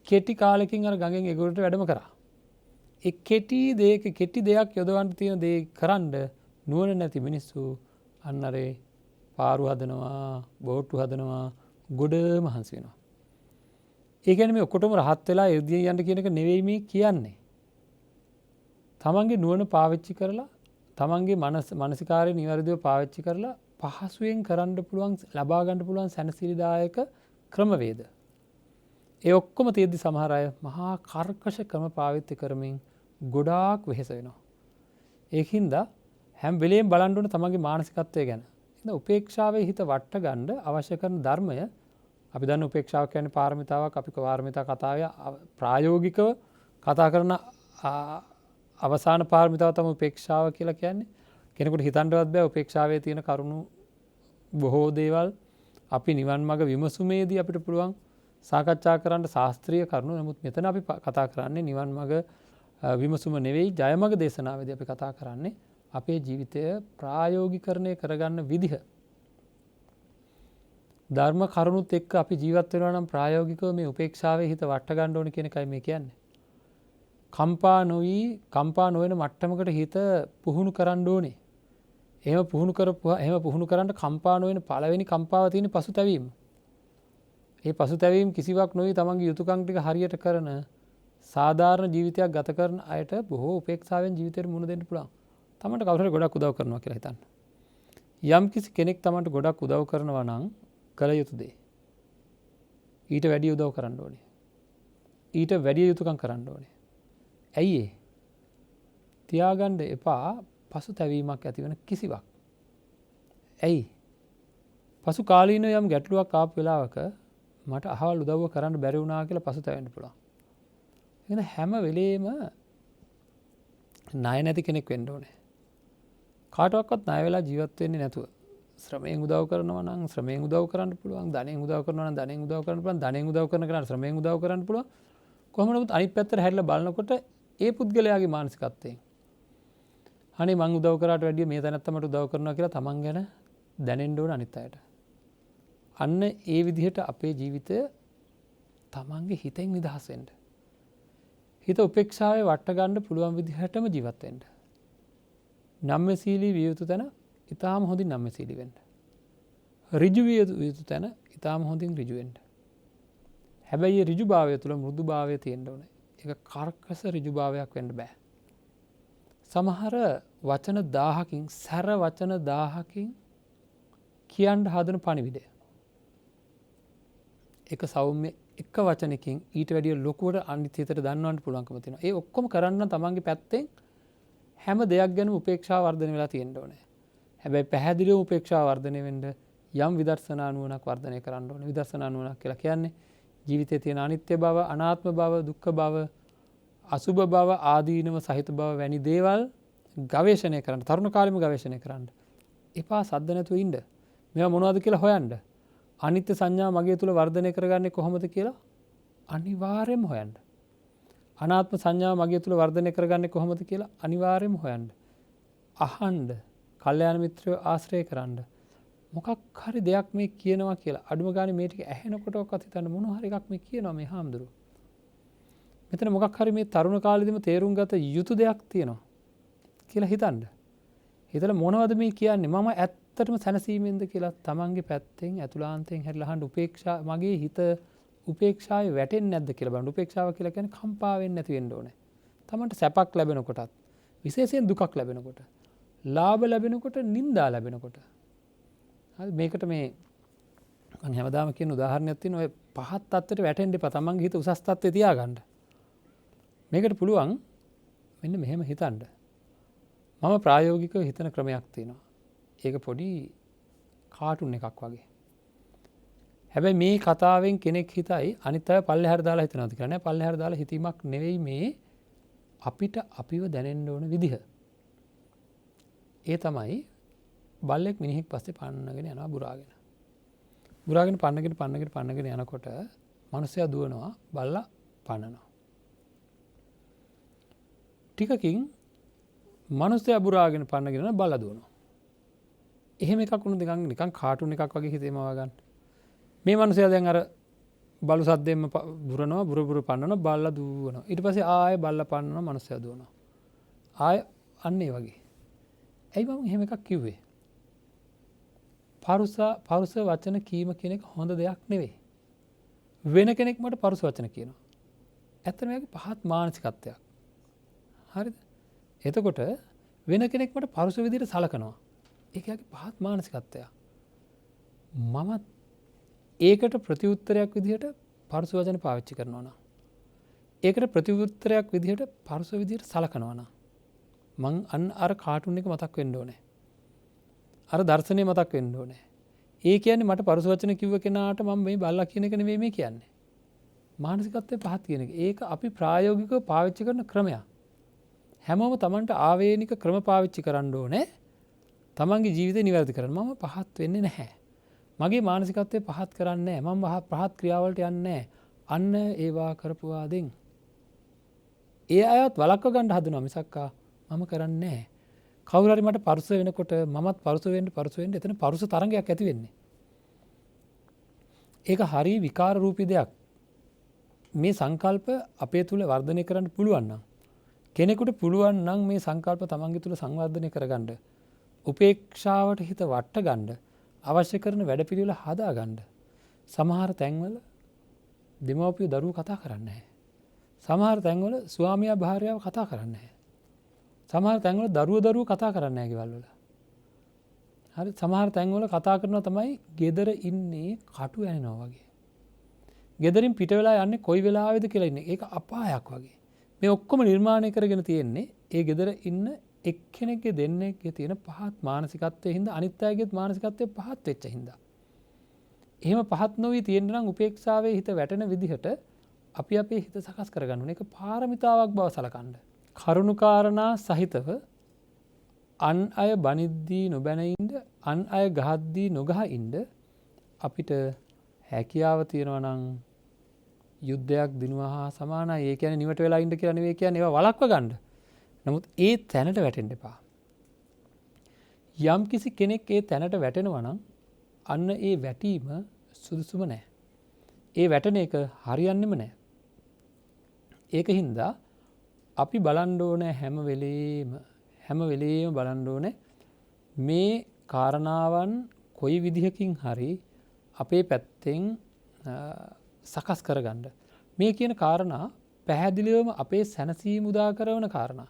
කෙටි කාලෙකින් අර ගඟෙන් එගොඩට වැඩම කරා. ඒ කෙටි දෙයක් යොදවන්න තියෙන දේ කරන්න නුවණ නැති මිනිස්සු අන්නරේ පාරු හදනවා, බෝට්ටු හදනවා, ගොඩ මහන්සි වෙනවා. ඒ කියන්නේ මේ ඔක්කොටම රහත් වෙලා එර්දියෙන් යන්න කියන එක නෙවෙයි මේ කියන්නේ. තමන්ගේ නුවණ පාවිච්චි කරලා, තමන්ගේ මානසිකාරය නිවැරදිව පාවිච්චි කරලා පහසුවෙන් කරන්න පුළුවන්, ලබා ගන්න පුළුවන් සැනසිලිදායක ක්‍රමවේද. ඒ ඔක්කොම තියෙද්දි සමහර අය මහා කර්කශ ක්‍රම පාවිච්චි කරමින් ගොඩාක් වෙහෙස වෙනවා. ඒකින්ද හැම වෙලේම බලන්න ඕන තමන්ගේ මානසිකත්වය ගැන. ඉතින් උපේක්ෂාවේ හිත වට ගන්න අවශ්‍ය කරන ධර්මය අපි දන්න උපේක්ෂාව කියන්නේ පාරමිතාවක්. අපි පාරමිතා කතාවේ ප්‍රායෝගිකව කතා කරන අවසාන පාරමිතාව තමයි උපේක්ෂාව කියලා කියන්නේ. කෙනෙකුට හිතන්නවත් බෑ උපේක්ෂාවේ තියෙන කරුණු බොහෝ දේවල් අපි නිවන් මඟ විමසුමේදී අපිට පුළුවන් සාකච්ඡා කරන්න ශාස්ත්‍රීය කරුණු. නමුත් මෙතන අපි කතා කරන්නේ නිවන් මඟ විමසුම නෙවෙයි, ජයමග දේශනාවේදී අපි කතා කරන්නේ අපේ ජීවිතය ප්‍රායෝගිකරණය කරගන්න විදිහ. ධර්ම කරුණුත් එක්ක අපි ජීවත් වෙනවා නම් ප්‍රායෝගිකව මේ උපේක්ෂාවේ හිත වට ගන්න ඕන කියන එකයි මේ කියන්නේ. කම්පා නොවන මට්ටමකට හිත පුහුණු කරන්න ඕනේ. එහෙම පුහුණු කරන්න කම්පා නොවන පළවෙනි කම්පාව තියෙන පසුතැවීම. ඒ පසුතැවීම කිසිවක් නොවි තමන්ගේ යුතුයකම් ටික හරියට කරන සාධාරණ ජීවිතයක් ගත කරන අයට බොහෝ උපේක්ෂාවෙන් ජීවිතේට මුහුණ දෙන්න පුළුවන්. තමන්ට කවුරු හරි ගොඩක් උදව් කරනවා කියලා හිතන්න. යම් කිසි කෙනෙක් තමන්ට ගොඩක් උදව් කරනවා නම් කළ යුතු දේ ඊට වැඩි උදව් කරන්න ඕනේ. ඊට වැඩි යුතුයකම් කරන්න ඕනේ. ඇයි ඒ? තියාගන්න එපා පසුතැවීමක් ඇති වෙන කිසිවක්. ඇයි? පසු කාලීනව යම් ගැටලුවක් ආපු වෙලාවක මට අහවල් උදව්ව කරන්න බැරි වුණා කියලා පසුතැවෙන්න පුළුවන්. එහෙනම් හැම වෙලේම ණය නැති කෙනෙක් වෙන්න ඕනේ. කාටවත් ණය වෙලා ජීවත් වෙන්නේ නැතුව ශ්‍රමයෙන් උදව් කරනවා නම් ශ්‍රමයෙන් උදව් කරන්න පුළුවන්, ධනෙන් උදව් කරනවා නම් ධනෙන් උදව් කරන්න පුළුවන්, ධනෙන් උදව් කරන කෙනාට ශ්‍රමයෙන් උදව් කරන්න පුළුවන්. කොහොම නමුත් අනිත් පැත්තට හැරිලා බලනකොට ඒ පුද්ගලයාගේ මානසිකත්වයෙන් අනේ මං උදව් කරාට වැඩිය මේ තැනත්ත මට උදව් කරනවා කියලා තමන් ගැන දැනෙන්න ඕන අනිත් අයට. අන්න ඒ විදිහට අපේ ජීවිතය තමන්ගේ හිතෙන් නිදහස් වෙන්න. හිත උපේක්ෂාවේ වට ගන්න පුළුවන් විදිහටම ජීවත් වෙන්න. නම්‍යශීලී විය යුතු තැන ඊටාම හොඳින් නම්‍යශීලී වෙන්න. ඍජු විය යුතු තැන ඊටාම හොඳින් ඍජු වෙන්න. හැබැයි ඒ ඍජුභාවය තුළ මෘදුභාවය තියෙන්න ඕනේ. ඒක කර්කශ ඍජුභාවයක් වෙන්න බෑ. සමහර වචන 1000කින් සැර වචන 1000කින් කියන්න හදන පණිවිඩය. එක සෞම්‍ය එක වචනකින් ඊට වැඩිය ලොකුවට අනිත් හිතට දන්වන්න පුළුවන්කම තියෙනවා. ඒ ඔක්කොම කරන්න තමන්ගේ පැත්තෙන් හැම දෙයක් ගැන උපේක්ෂාව වර්ධනය වෙලා තියෙන්න ඕනේ. හැබැයි පැහැදිලිව උපේක්ෂාව වර්ධනය වෙන්න යම් විදර්ශනා නුවණක් වර්ධනය කරන්න ඕනේ. විදර්ශනා නුවණක් කියලා කියන්නේ ජීවිතයේ තියෙන අනිත්‍ය බව, අනාත්ම බව, දුක්ඛ බව, අසුභ බව, ආදීනව සහිත බව වැනි දේවල් ගවේෂණය කරන්න, තරුණ කාලෙම ගවේෂණය කරන්න. එපා සද්ද නැතුව ඉන්න. මේවා මොනවද කියලා හොයන්න. අනිත්‍ය සංඥා මගේ තුල වර්ධනය කරගන්නේ කොහොමද කියලා අනිවාර්යයෙන්ම හොයන්න. අනාත්ම සංඥාව මගේ තුල වර්ධනය කරගන්නේ කොහොමද කියලා අනිවාර්යයෙන්ම හොයන්න. අහන්න, කල්යාණ මිත්‍රයෝ ආශ්‍රය කරන්න. මොකක් හරි දෙයක් මේ කියනවා කියලා අඩුම ගානේ මේ ටික ඇහෙනකොටවත් හිතන්න මොන හරි එකක් මේ කියනවා මේ හාමුදුරුවෝ. මෙතන මොකක් හරි මේ තරුණ කාලෙදිම තේරුම් ගත යුතු දෙයක් තියෙනවා කියලා හිතන්න. හිතලා මොනවද මේ කියන්නේ? මම ඇත්තටම සැනසීමෙන්ද කියලා තමන්ගේ පැත්තෙන් ඇතුළාන්තයෙන් හැරිලා අහන්න. උපේක්ෂා මගේ හිත උපේක්ෂාවේ වැටෙන්නේ නැද්ද කියලා බලන්න. උපේක්ෂාව කියලා කියන්නේ කම්පා වෙන්නේ නැති වෙන්න ඕනේ. තමන්ට සැපක් ලැබෙනකොටත්, විශේෂයෙන් දුකක් ලැබෙනකොට, ලාභ ලැබෙනකොට, නිന്ദා ලැබෙනකොට. හරි මේකට මේ මම හැමදාම කියන උදාහරණයක් තියෙනවා. ඔය පහත් තත්ත්වයට වැටෙන්න එපා. තමන්ගේ හිත උසස් තත්ත්වේ තියාගන්න. මේකට පුළුවන් මෙන්න මෙහෙම හිතන්න. මම ප්‍රායෝගිකව හිතන ක්‍රමයක් තියෙනවා. ඒක පොඩි කාටුන් එකක් වගේ. හැබැයි මේ කතාවෙන් කෙනෙක් හිතයි අනිත් අය පල්ලෙහාට දාලා හිතනවාද කියලා නෑ. පල්ලෙහාට දාලා හිතීමක් නෙවෙයි මේ අපිට අපිව දැනෙන්න ඕන විදිහ. ඒ තමයි බල්ලෙක් මිනිහෙක් පස්සේ පන්නගෙන යනවා බුරාගෙන. බුරාගෙන පන්නගෙන යනකොට මිනිස්සයා දුවනවා බල්ලා පන්නනවා. ටිකකින් මිනිස්සයා බුරාගෙන පන්නගෙන යනවා බල්ලා දුවනවා. එහෙම එකක් වුණ නිකන් කාටුන් එකක් වගේ හිතේමවා ගන්න. මේ මිනිස්සයා දැන් අර බලු සද්දෙන්ම බුරනවා බුර පන්නනවා බල්ලා දුවනවා. ඊට පස්සේ ආයෙ බල්ලා පන්නනවා මිනිස්සයා දුවනවා. ආයෙ අන්න ඒ වගේ. ඇයි මම එහෙම එකක් කිව්වේ? පරුස වචන කීම කියන එක හොඳ දෙයක් නෙවෙයි. වෙන කෙනෙක් මට පරුස වචන කියනවා. ඇත්තටම මේක පහත් මානසිකත්වයක්. හරිද? එතකොට වෙන කෙනෙක් මට පරුස විදිහට සලකනවා. ඒක යගේ පහත් මානසිකත්වයක්. මම ඒකට ප්‍රතිඋත්තරයක් විදිහට පරුස වචන පාවිච්චි කරනවා නම්, ඒකට ප්‍රතිඋත්තරයක් විදිහට පරුස විදිහට සලකනවා නම් මං අන්න අර කාටුන් එක මතක් වෙන්න ඕනේ. අර දර්ශනය මතක් වෙන්න ඕනේ. ඒ කියන්නේ මට පරුස වචන කිව්ව කෙනාට මම මේ බල්ලා කියන එක නෙවෙයි මේ කියන්නේ. මානසිකත්වයේ පහත් කියන එක. ඒක අපි ප්‍රායෝගිකව පාවිච්චි කරන ක්‍රමයක්. හැමෝම Tamanට ආවේනික ක්‍රම පාවිච්චි කරන්න ඕනේ. තමන්ගේ ජීවිතය නිවැරදි කරන්න. මම පහත් වෙන්නේ නැහැ. මගේ මානසිකත්වය පහත් කරන්නේ නැහැ. මම පහත් ක්‍රියාවලට යන්නේ නැහැ. අන්න ඒවා කරපුවාදෙන් ඒ අයත් වළක්ව ගන්න හදනවා මිසක්කා මම කරන්නේ නැහැ. කවුරු හරි මට පරුස වෙනකොට මමත් පරුස වෙන්න එතන පරුස තරංගයක් ඇති වෙන්නේ. ඒක හරි විකාර රූපී දෙයක්. මේ සංකල්ප අපේ තුල වර්ධනය කරන්න පුළුවන් නම්, කෙනෙකුට පුළුවන් නම් මේ සංකල්ප තමන්ගේ තුල සංවර්ධනය කරගන්න, උපේක්ෂාවට හිත වට ගන්න, අවශ්‍ය කරන වැඩපිළිවෙල හදා ගන්න. සමහර තැන්වල දෙමව්පියෝ දරුවෝ කතා කරන්නේ නැහැ. සමහර තැන්වල ස්වාමියා භාර්යාව කතා කරන්නේ නැහැ. සමහර තැන්වල දරුවෝ කතා කරන්නේ නැහැ ගෙවල් වල. හරි සමහර තැන්වල කතා කරනවා තමයි ගෙදර ඉන්නේ කටු ඇනෙනවා වගේ. ගෙදරින් පිට වෙලා යන්නේ කොයි වෙලාවෙද කියලා ඉන්නේ. ඒක අපායක් වගේ. මේ ඔක්කොම නිර්මාණය කරගෙන තියෙන්නේ ඒ ගෙදර ඉන්න එක්කෙනෙක්ගේ දෙන්නෙක්ගේ තියෙන පහත් මානසිකත්වයේ හින්දා, අනිත් අයගේත් මානසිකත්වයේ පහත් වෙච්ච හින්දා. එහෙම පහත් නොවී තියෙන්න නම් උපේක්ෂාවේ හිත වැටෙන විදිහට අපි අපේ හිත සකස් කරගන්න ඕනේ. ඒක පාරමිතාවක් බව සලකන්න. කරුණුකාරණා සහිතව අන් අය බනිද්දී නොබැන ඉන්න, අන් අය ගහද්දී නොගහ ඉන්න අපිට හැකියාව තියෙනවා නම් යුද්ධයක් දිනුවා හා සමානයි. ඒ කියන්නේ නිවට වෙලා ඉන්න කියලා නෙවෙයි කියන්නේ, ඒවා වළක්ව ගන්න. නමුත් ඒ තැනට වැටෙන්න එපා. යම් කිසි කෙනෙක් ඒ තැනට වැටෙනවා නම් අන්න ඒ වැටීම සුදුසුම නැහැ. ඒ වැටෙන එක හරියන්නෙම නැහැ. ඒක හින්දා අපි බලන්න ඕනේ හැම වෙලේම බලන්න ඕනේ මේ කාරණාවන් කොයි විදිහකින් හරි අපේ පැත්තෙන් සකස් කරගන්න. මේ කියන කාරණා පැහැදිලිවම අපේ සැනසීම උදා කරන කාරණා.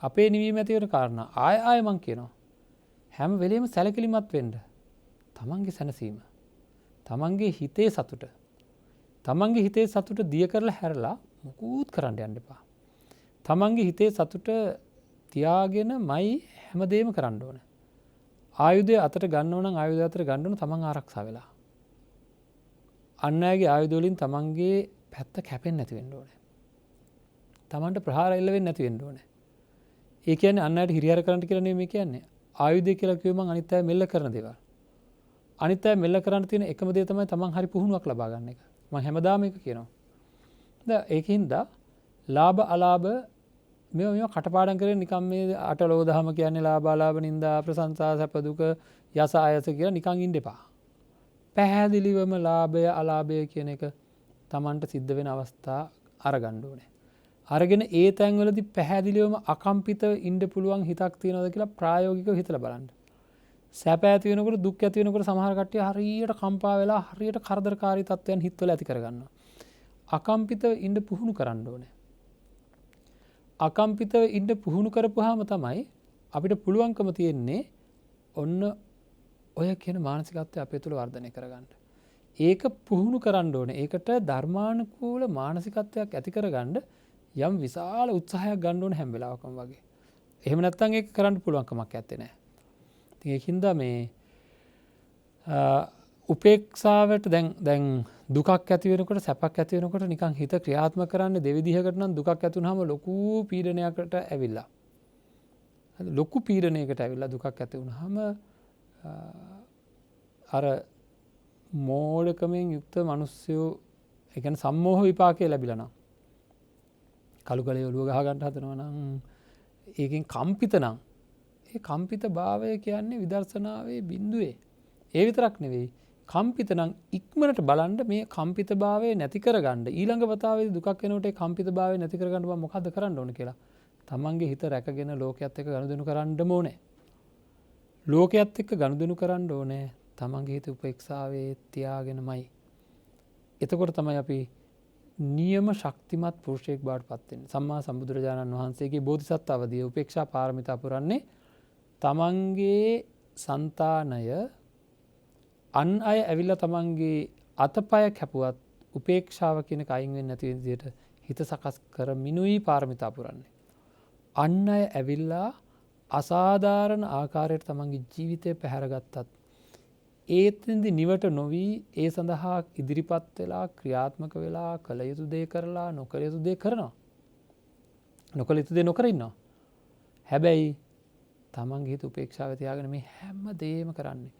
අපේ නිවීම ඇති වෙන කාරණා. ආය මං කියනවා. හැම වෙලේම සැලකිලිමත් වෙන්න. තමන්ගේ සැනසීම, තමන්ගේ හිතේ සතුට, තමන්ගේ හිතේ සතුට දිය කරලා හැරලා මුකුත් කරන්න යන්න එපා. තමන්ගේ හිතේ සතුට තියාගෙනමයි හැමදේම කරන්න ඕන. ආයුධය අතට ගන්න ඕන නම් ආයුධය අතට ගන්න ඕන තමන් ආරක්ෂා වෙලා. අන් අයගේ ආයුධ වලින් තමන්ගේ පැත්ත කැපෙන්නේ නැති වෙන්න ඕනේ. තමන්ට ප්‍රහාර එල්ල වෙන්නේ නැති වෙන්න ඕනේ. ඒ කියන්නේ අන් අයට හිරිහැර කරන්න කියලා නෙමෙයි මේ කියන්නේ. ආයුධය කියලා කිව්ව මං අනිත් අය මෙල්ල කරන දේවල්. අනිත් අය මෙල්ල කරන්න තියෙන එකම දේ තමයි තමන් හරි පුහුණුවක් ලබා ගන්න එක. මං හැමදාම ඒක කියනවා. දැන් ඒකින්ද ලාභ අලාභ මේවා කටපාඩම් කරගෙන නිකන් මේ අටලෝ දහම කියන්නේ ලාභ අලාභ නින්දා ප්‍රශංසා සැප දුක යස ආයස කියලා නිකන් ඉන්න එපා. පැහැදිලිවම ලාභය අලාභය කියන එක තමන්ට සිද්ධ වෙන අවස්ථා අරගන්න ඕනේ. අරගෙන ඒ තැන්වලදී පැහැදිලිවම අකම්පිතව ඉන්න පුළුවන් හිතක් තියෙනවද කියලා ප්‍රායෝගිකව හිතලා බලන්න. සැප ඇති වෙනකොට දුක් ඇති වෙනකොට සමහර කට්ටිය හරියට කම්පා වෙලා හරියට කරදරකාරී තත්ත්වයන් හිතවල ඇති කරගන්නවා. අකම්පිතව ඉන්න පුහුණු කරන්න ඕනේ. අකම්පිතව ඉන්න පුහුණු කරපුවාම තමයි අපිට පුළුවන්කම තියෙන්නේ ඔන්න ඔය කියන මානසිකත්වය අපේ තුළ වර්ධනය කරගන්න. ඒක පුහුණු කරන්න ඕනේ. ඒකට ධර්මානුකූල මානසිකත්වයක් ඇති කරගන්න යම් විශාල උත්සාහයක් ගන්න ඕනේ හැම වෙලාවකම වගේ. එහෙම නැත්නම් ඒක කරන්න පුළුවන්කමක් නැත්තේ නෑ. ඉතින් ඒකින්ද මේ උපේක්ෂාවට දැන් දුකක් ඇති වෙනකොට සැපක් ඇති වෙනකොට නිකන් හිත ක්‍රියාත්මක කරන්නේ දෙවිදිහකට නම් දුකක් ඇති වුනහම ලොකු පීඩනයකට ඇවිල්ලා. ලොකු පීඩනයකට ඇවිල්ලා දුකක් ඇති වුනහම අර මෝඩකමෙන් යුක්ත මිනිස්සුયો ඒ කියන්නේ සම්මෝහ විපාකේ ලැබිලා නම් කළු කලේ ඔළුව ගහ ගන්න හදනවා නම් ඒකෙන් කම්පිත නම් ඒ කම්පිත භාවය කියන්නේ විදර්ශනාවේ බිඳුවේ. ඒ විතරක් නෙවෙයි කම්පිත නම් ඉක්මනට බලන්න මේ කම්පිත භාවය නැති කරගන්න ඊළඟ වතාවේදී දුකක් එනකොට ඒ කම්පිත භාවය නැති කරගන්න මම මොකද්ද කරන්න ඕන කියලා තමන්ගේ හිත රැකගෙන ලෝකයේත් එක්ක ගනුදෙනු කරන්නම ඕනේ. ලෝකයේත් එක්ක ගනුදෙනු කරන්න ඕනේ තමන්ගේ හිත උපේක්ෂාවේ තියාගෙනමයි. එතකොට තමයි අපි නියම ශක්තිමත් පුරුෂයෙක් බවට පත් වෙන්නේ. සම්මා සම්බුදුරජාණන් වහන්සේගේ බෝධිසත්ව අවධිය උපේක්ෂා පාරමිතා පුරන්නේ තමන්ගේ సంతානය අන් අය ඇවිල්ලා තමන්ගේ අතපය කැපුවත් උපේක්ෂාව කියන එක අයින් වෙන්නේ නැති විදිහට හිත සකස් කරමිනුයි පාරමිතා පුරන්නේ. අන් අය ඇවිල්ලා අසාධාරණ ආකාරයට තමන්ගේ ජීවිතය පැහැරගත්තත් ඒතෙන්දි නිවට නොවි ඒ සඳහා ඉදිරිපත් වෙලා ක්‍රියාත්මක වෙලා කළ යුතු දේ කරලා නොකළ යුතු දේ කරනවා. නොකළ යුතු දේ නොකර ඉන්නවා. හැබැයි තමන්ගේ හිත උපේක්ෂාව තියාගෙන මේ හැම දෙයක්ම කරන්නේ.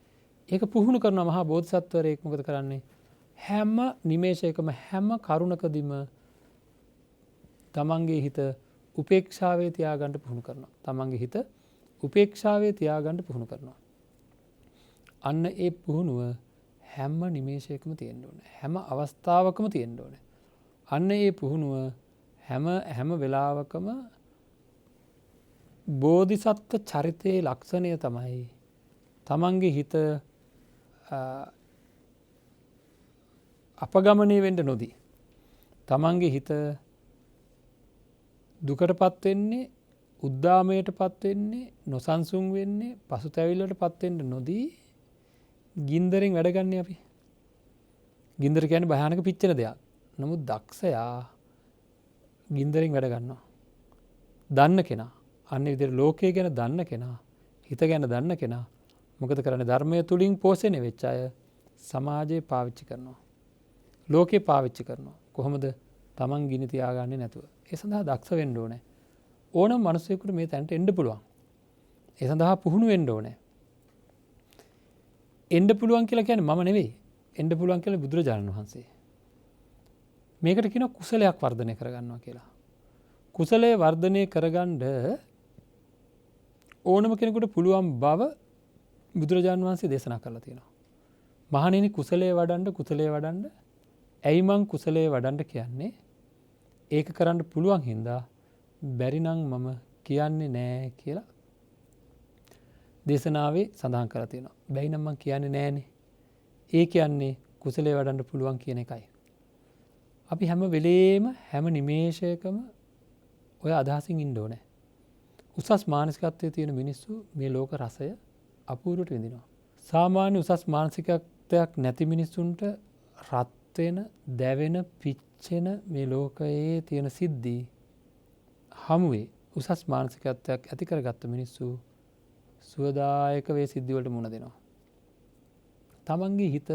ඒක පුහුණු කරන මහා බෝධිසත්වරයෙක් මොකද කරන්නේ? හැම නිමේෂයකම හැම කරුණකදීම තමන්ගේ හිත උපේක්ෂාවේ තියාගන්න පුහුණු කරනවා. තමන්ගේ හිත උපේක්ෂාවේ තියාගන්න පුහුණු කරනවා. අන්න ඒ පුහුණුව හැම නිමේෂයකම තියෙන්න ඕනේ. හැම අවස්ථාවකම තියෙන්න ඕනේ. අන්න ඒ පුහුණුව හැම වෙලාවකම බෝධිසත්ව චරිතයේ ලක්ෂණය තමයි තමන්ගේ හිත අපගමනය වෙන්න නොදී. තමන්ගේ හිත දුකටපත් වෙන්නේ, උද්දාමයටපත් වෙන්නේ, නොසන්සුන් වෙන්නේ, පසුතැවිල්ලටපත් වෙන්න නොදී ගින්දරෙන් වැඩ ගන්න අපි. ගින්දර කියන්නේ භයානක පිච්චෙන දෙයක්. නමුත් දක්ෂයා ගින්දරෙන් වැඩ ගන්නවා. දන්න කෙනා, අන්නේ විදිහට ලෝකය ගැන දන්න කෙනා, හිත ගැන දන්න කෙනා මොකද කරන්නේ? ධර්මය තුලින් පෝෂණය වෙච්ච අය සමාජයේ පාවිච්චි කරනවා. ලෝකේ පාවිච්චි කරනවා. කොහොමද තමන් ගිනි තියාගන්නේ නැතුව. ඒ සඳහා දක්ෂ වෙන්න ඕනේ. ඕනම මිනිසෙකුට මේ තැනට එන්න පුළුවන්. ඒ සඳහා පුහුණු වෙන්න ඕනේ. එන්න පුළුවන් කියලා කියන්නේ මම නෙවෙයි. එන්න පුළුවන් කියලා බුදුරජාණන් වහන්සේ. මේකට කියනවා කුසලයක් වර්ධනය කරගන්නවා කියලා. කුසලයේ වර්ධනය කරගන්න ඕනම කෙනෙකුට පුළුවන් බව බුදුරජාණන් වහන්සේ දේශනා කරලා තියෙනවා. මහණෙනි කුසලයේ වඩන්න ඇයි මං කුසලයේ වඩන්න කියන්නේ? ඒක කරන්න පුළුවන් හින්දා බැරි නම් මම කියන්නේ නෑ කියලා දේශනාවේ සඳහන් කරලා තියෙනවා. බැයි නම් මං කියන්නේ නෑනේ. ඒ කියන්නේ කුසලයේ වඩන්න පුළුවන් කියන එකයි. අපි හැම වෙලේම හැම නිමේෂයකම ඔය අදහසින් ඉන්න ඕනේ. උසස් මානසිකත්වයේ තියෙන මිනිස්සු මේ ලෝක රසය අපූර්වට විඳිනවා. සාමාන්‍ය උසස් මානසිකත්වයක් නැති මිනිස්සුන්ට රත් වෙන, දැවෙන, පිච්චෙන මේ ලෝකයේ තියෙන සිද්ධි හමුවේ උසස් මානසිකත්වයක් ඇති කරගත්ත මිනිස්සු සුවදායක වේ සිද්ධි වලට මුහුණ දෙනවා. තමන්ගේ හිත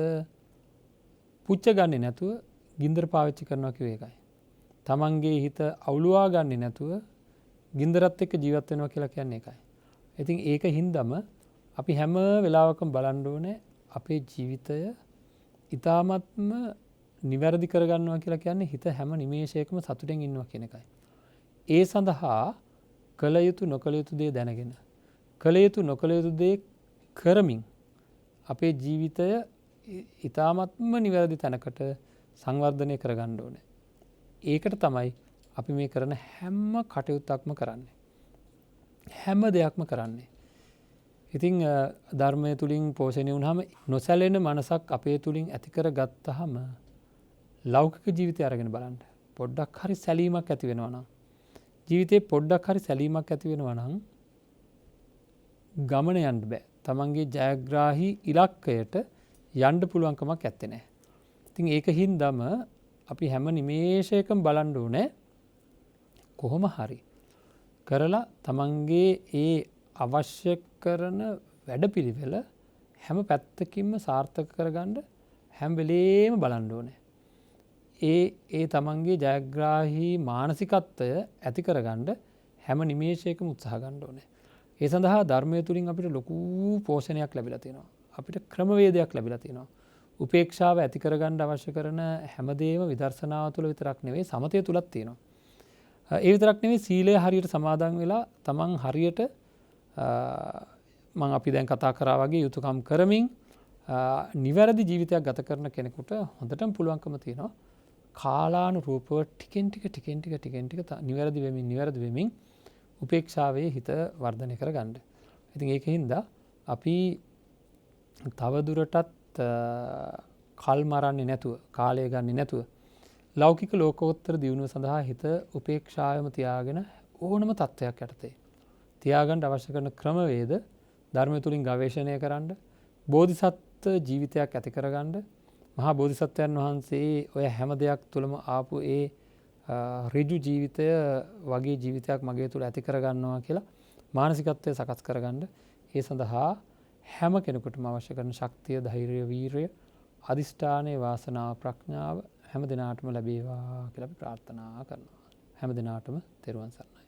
පුච්ච ගන්නේ නැතුව ගින්දර පාවිච්චි කරනවා කිව්ව එකයි. තමන්ගේ හිත අවුලුවා ගන්නේ නැතුව ගින්දරත් එක්ක ජීවත් වෙනවා කියලා කියන්නේ ඒකයි. ඉතින් ඒක හින්දම අපි හැම වෙලාවකම බලන්න ඕනේ අපේ ජීවිතය ඊ타මත්ම නිවැරදි කරගන්නවා කියලා කියන්නේ හිත හැම නිමේෂයකම සතුටෙන් ඉන්නවා කියන එකයි. ඒ සඳහා කළ යුතු නොකළ යුතු දේ දැනගෙන කළ යුතු නොකළ යුතු දේ කරමින් අපේ ජීවිතය ඊ타මත්ම නිවැරදි තැනකට සංවර්ධනය කරගන්න ඕනේ. ඒකට තමයි අපි මේ කරන හැම කටයුත්තක්ම කරන්නේ. හැම දෙයක්ම කරන්නේ. ඉතින් ධර්මය තුලින් පෝෂණය වුණාම නොසැලෙන මනසක් අපේ තුලින් ඇති කරගත්තාම ලෞකික ජීවිතය අරගෙන බලන්න. පොඩ්ඩක් හරි සැලීමක් ඇති වෙනවා නම් ජීවිතේ පොඩ්ඩක් හරි සැලීමක් ඇති වෙනවා නම් ගමන යන්න බෑ. තමන්ගේ ජයග්‍රාහී ඉලක්කයට යන්න පුළුවන් කමක් ඇත්තේ නැහැ. ඉතින් ඒක හින්දාම අපි හැම නිමේෂයකම බලන්න ඕනේ කොහොම හරි කරලා තමන්ගේ ඒ අවශ්‍ය කරන වැඩපිළිවෙල හැම පැත්තකින්ම සාර්ථක කරගන්න හැම වෙලේම බලන්න ඕනේ. ඒ තමන්ගේ ජයග්‍රාහී මානසිකත්වය ඇති කරගන්න හැම නිමේෂයකම උත්සාහ ගන්න ඕනේ. ඒ සඳහා ධර්මය තුලින් අපිට ලොකු පෝෂණයක් ලැබිලා තියෙනවා. අපිට ක්‍රමවේදයක් ලැබිලා තියෙනවා. උපේක්ෂාව ඇති කරගන්න අවශ්‍ය කරන හැමදේම විදර්ශනාව තුළ විතරක් නෙවෙයි සමතය තුලත් තියෙනවා. ඒ විතරක් නෙවෙයි සීලය හරියට සමාදන් වෙලා තමන් හරියට මම අපි දැන් කතා කරා වගේ යුතුයකම් කරමින් නිවැරදි ජීවිතයක් ගත කරන කෙනෙකුට හොඳටම පුළුවන්කම තියෙනවා කාලානුරූපව ටිකෙන් ටික නිවැරදි වෙමින් උපේක්ෂාවේ හිත වර්ධනය කරගන්න. ඉතින් ඒකින්ද අපි තවදුරටත් කල් මරන්නේ නැතුව කාලය ගන්නේ නැතුව ලෞකික ලෝකෝත්තර දියුණුව සඳහා හිත උපේක්ෂාවම තියාගෙන ඕනම තත්ත්වයක් යටතේ තියාගන්න අවශ්‍ය කරන ක්‍රමවේද ධර්මය තුලින් ගවේෂණය කරන්න බෝධිසත්ව ජීවිතයක් ඇති කරගන්න මහා බෝධිසත්වයන් වහන්සේ ඔය හැම දෙයක් තුළම ආපු ඒ ඍජු ජීවිතය වගේ ජීවිතයක් මගේ තුළ ඇති කරගන්නවා කියලා මානසිකත්වය සකස් කරගන්න ඒ සඳහා හැම කෙනෙකුටම අවශ්‍ය කරන ශක්තිය ධෛර්යය වීරිය අදිෂ්ඨානයේ වාසනාව ප්‍රඥාව හැම දිනාටම ලැබේවා කියලා අපි ප්‍රාර්ථනා කරනවා. හැම දිනාටම තෙරුවන් සරණයි.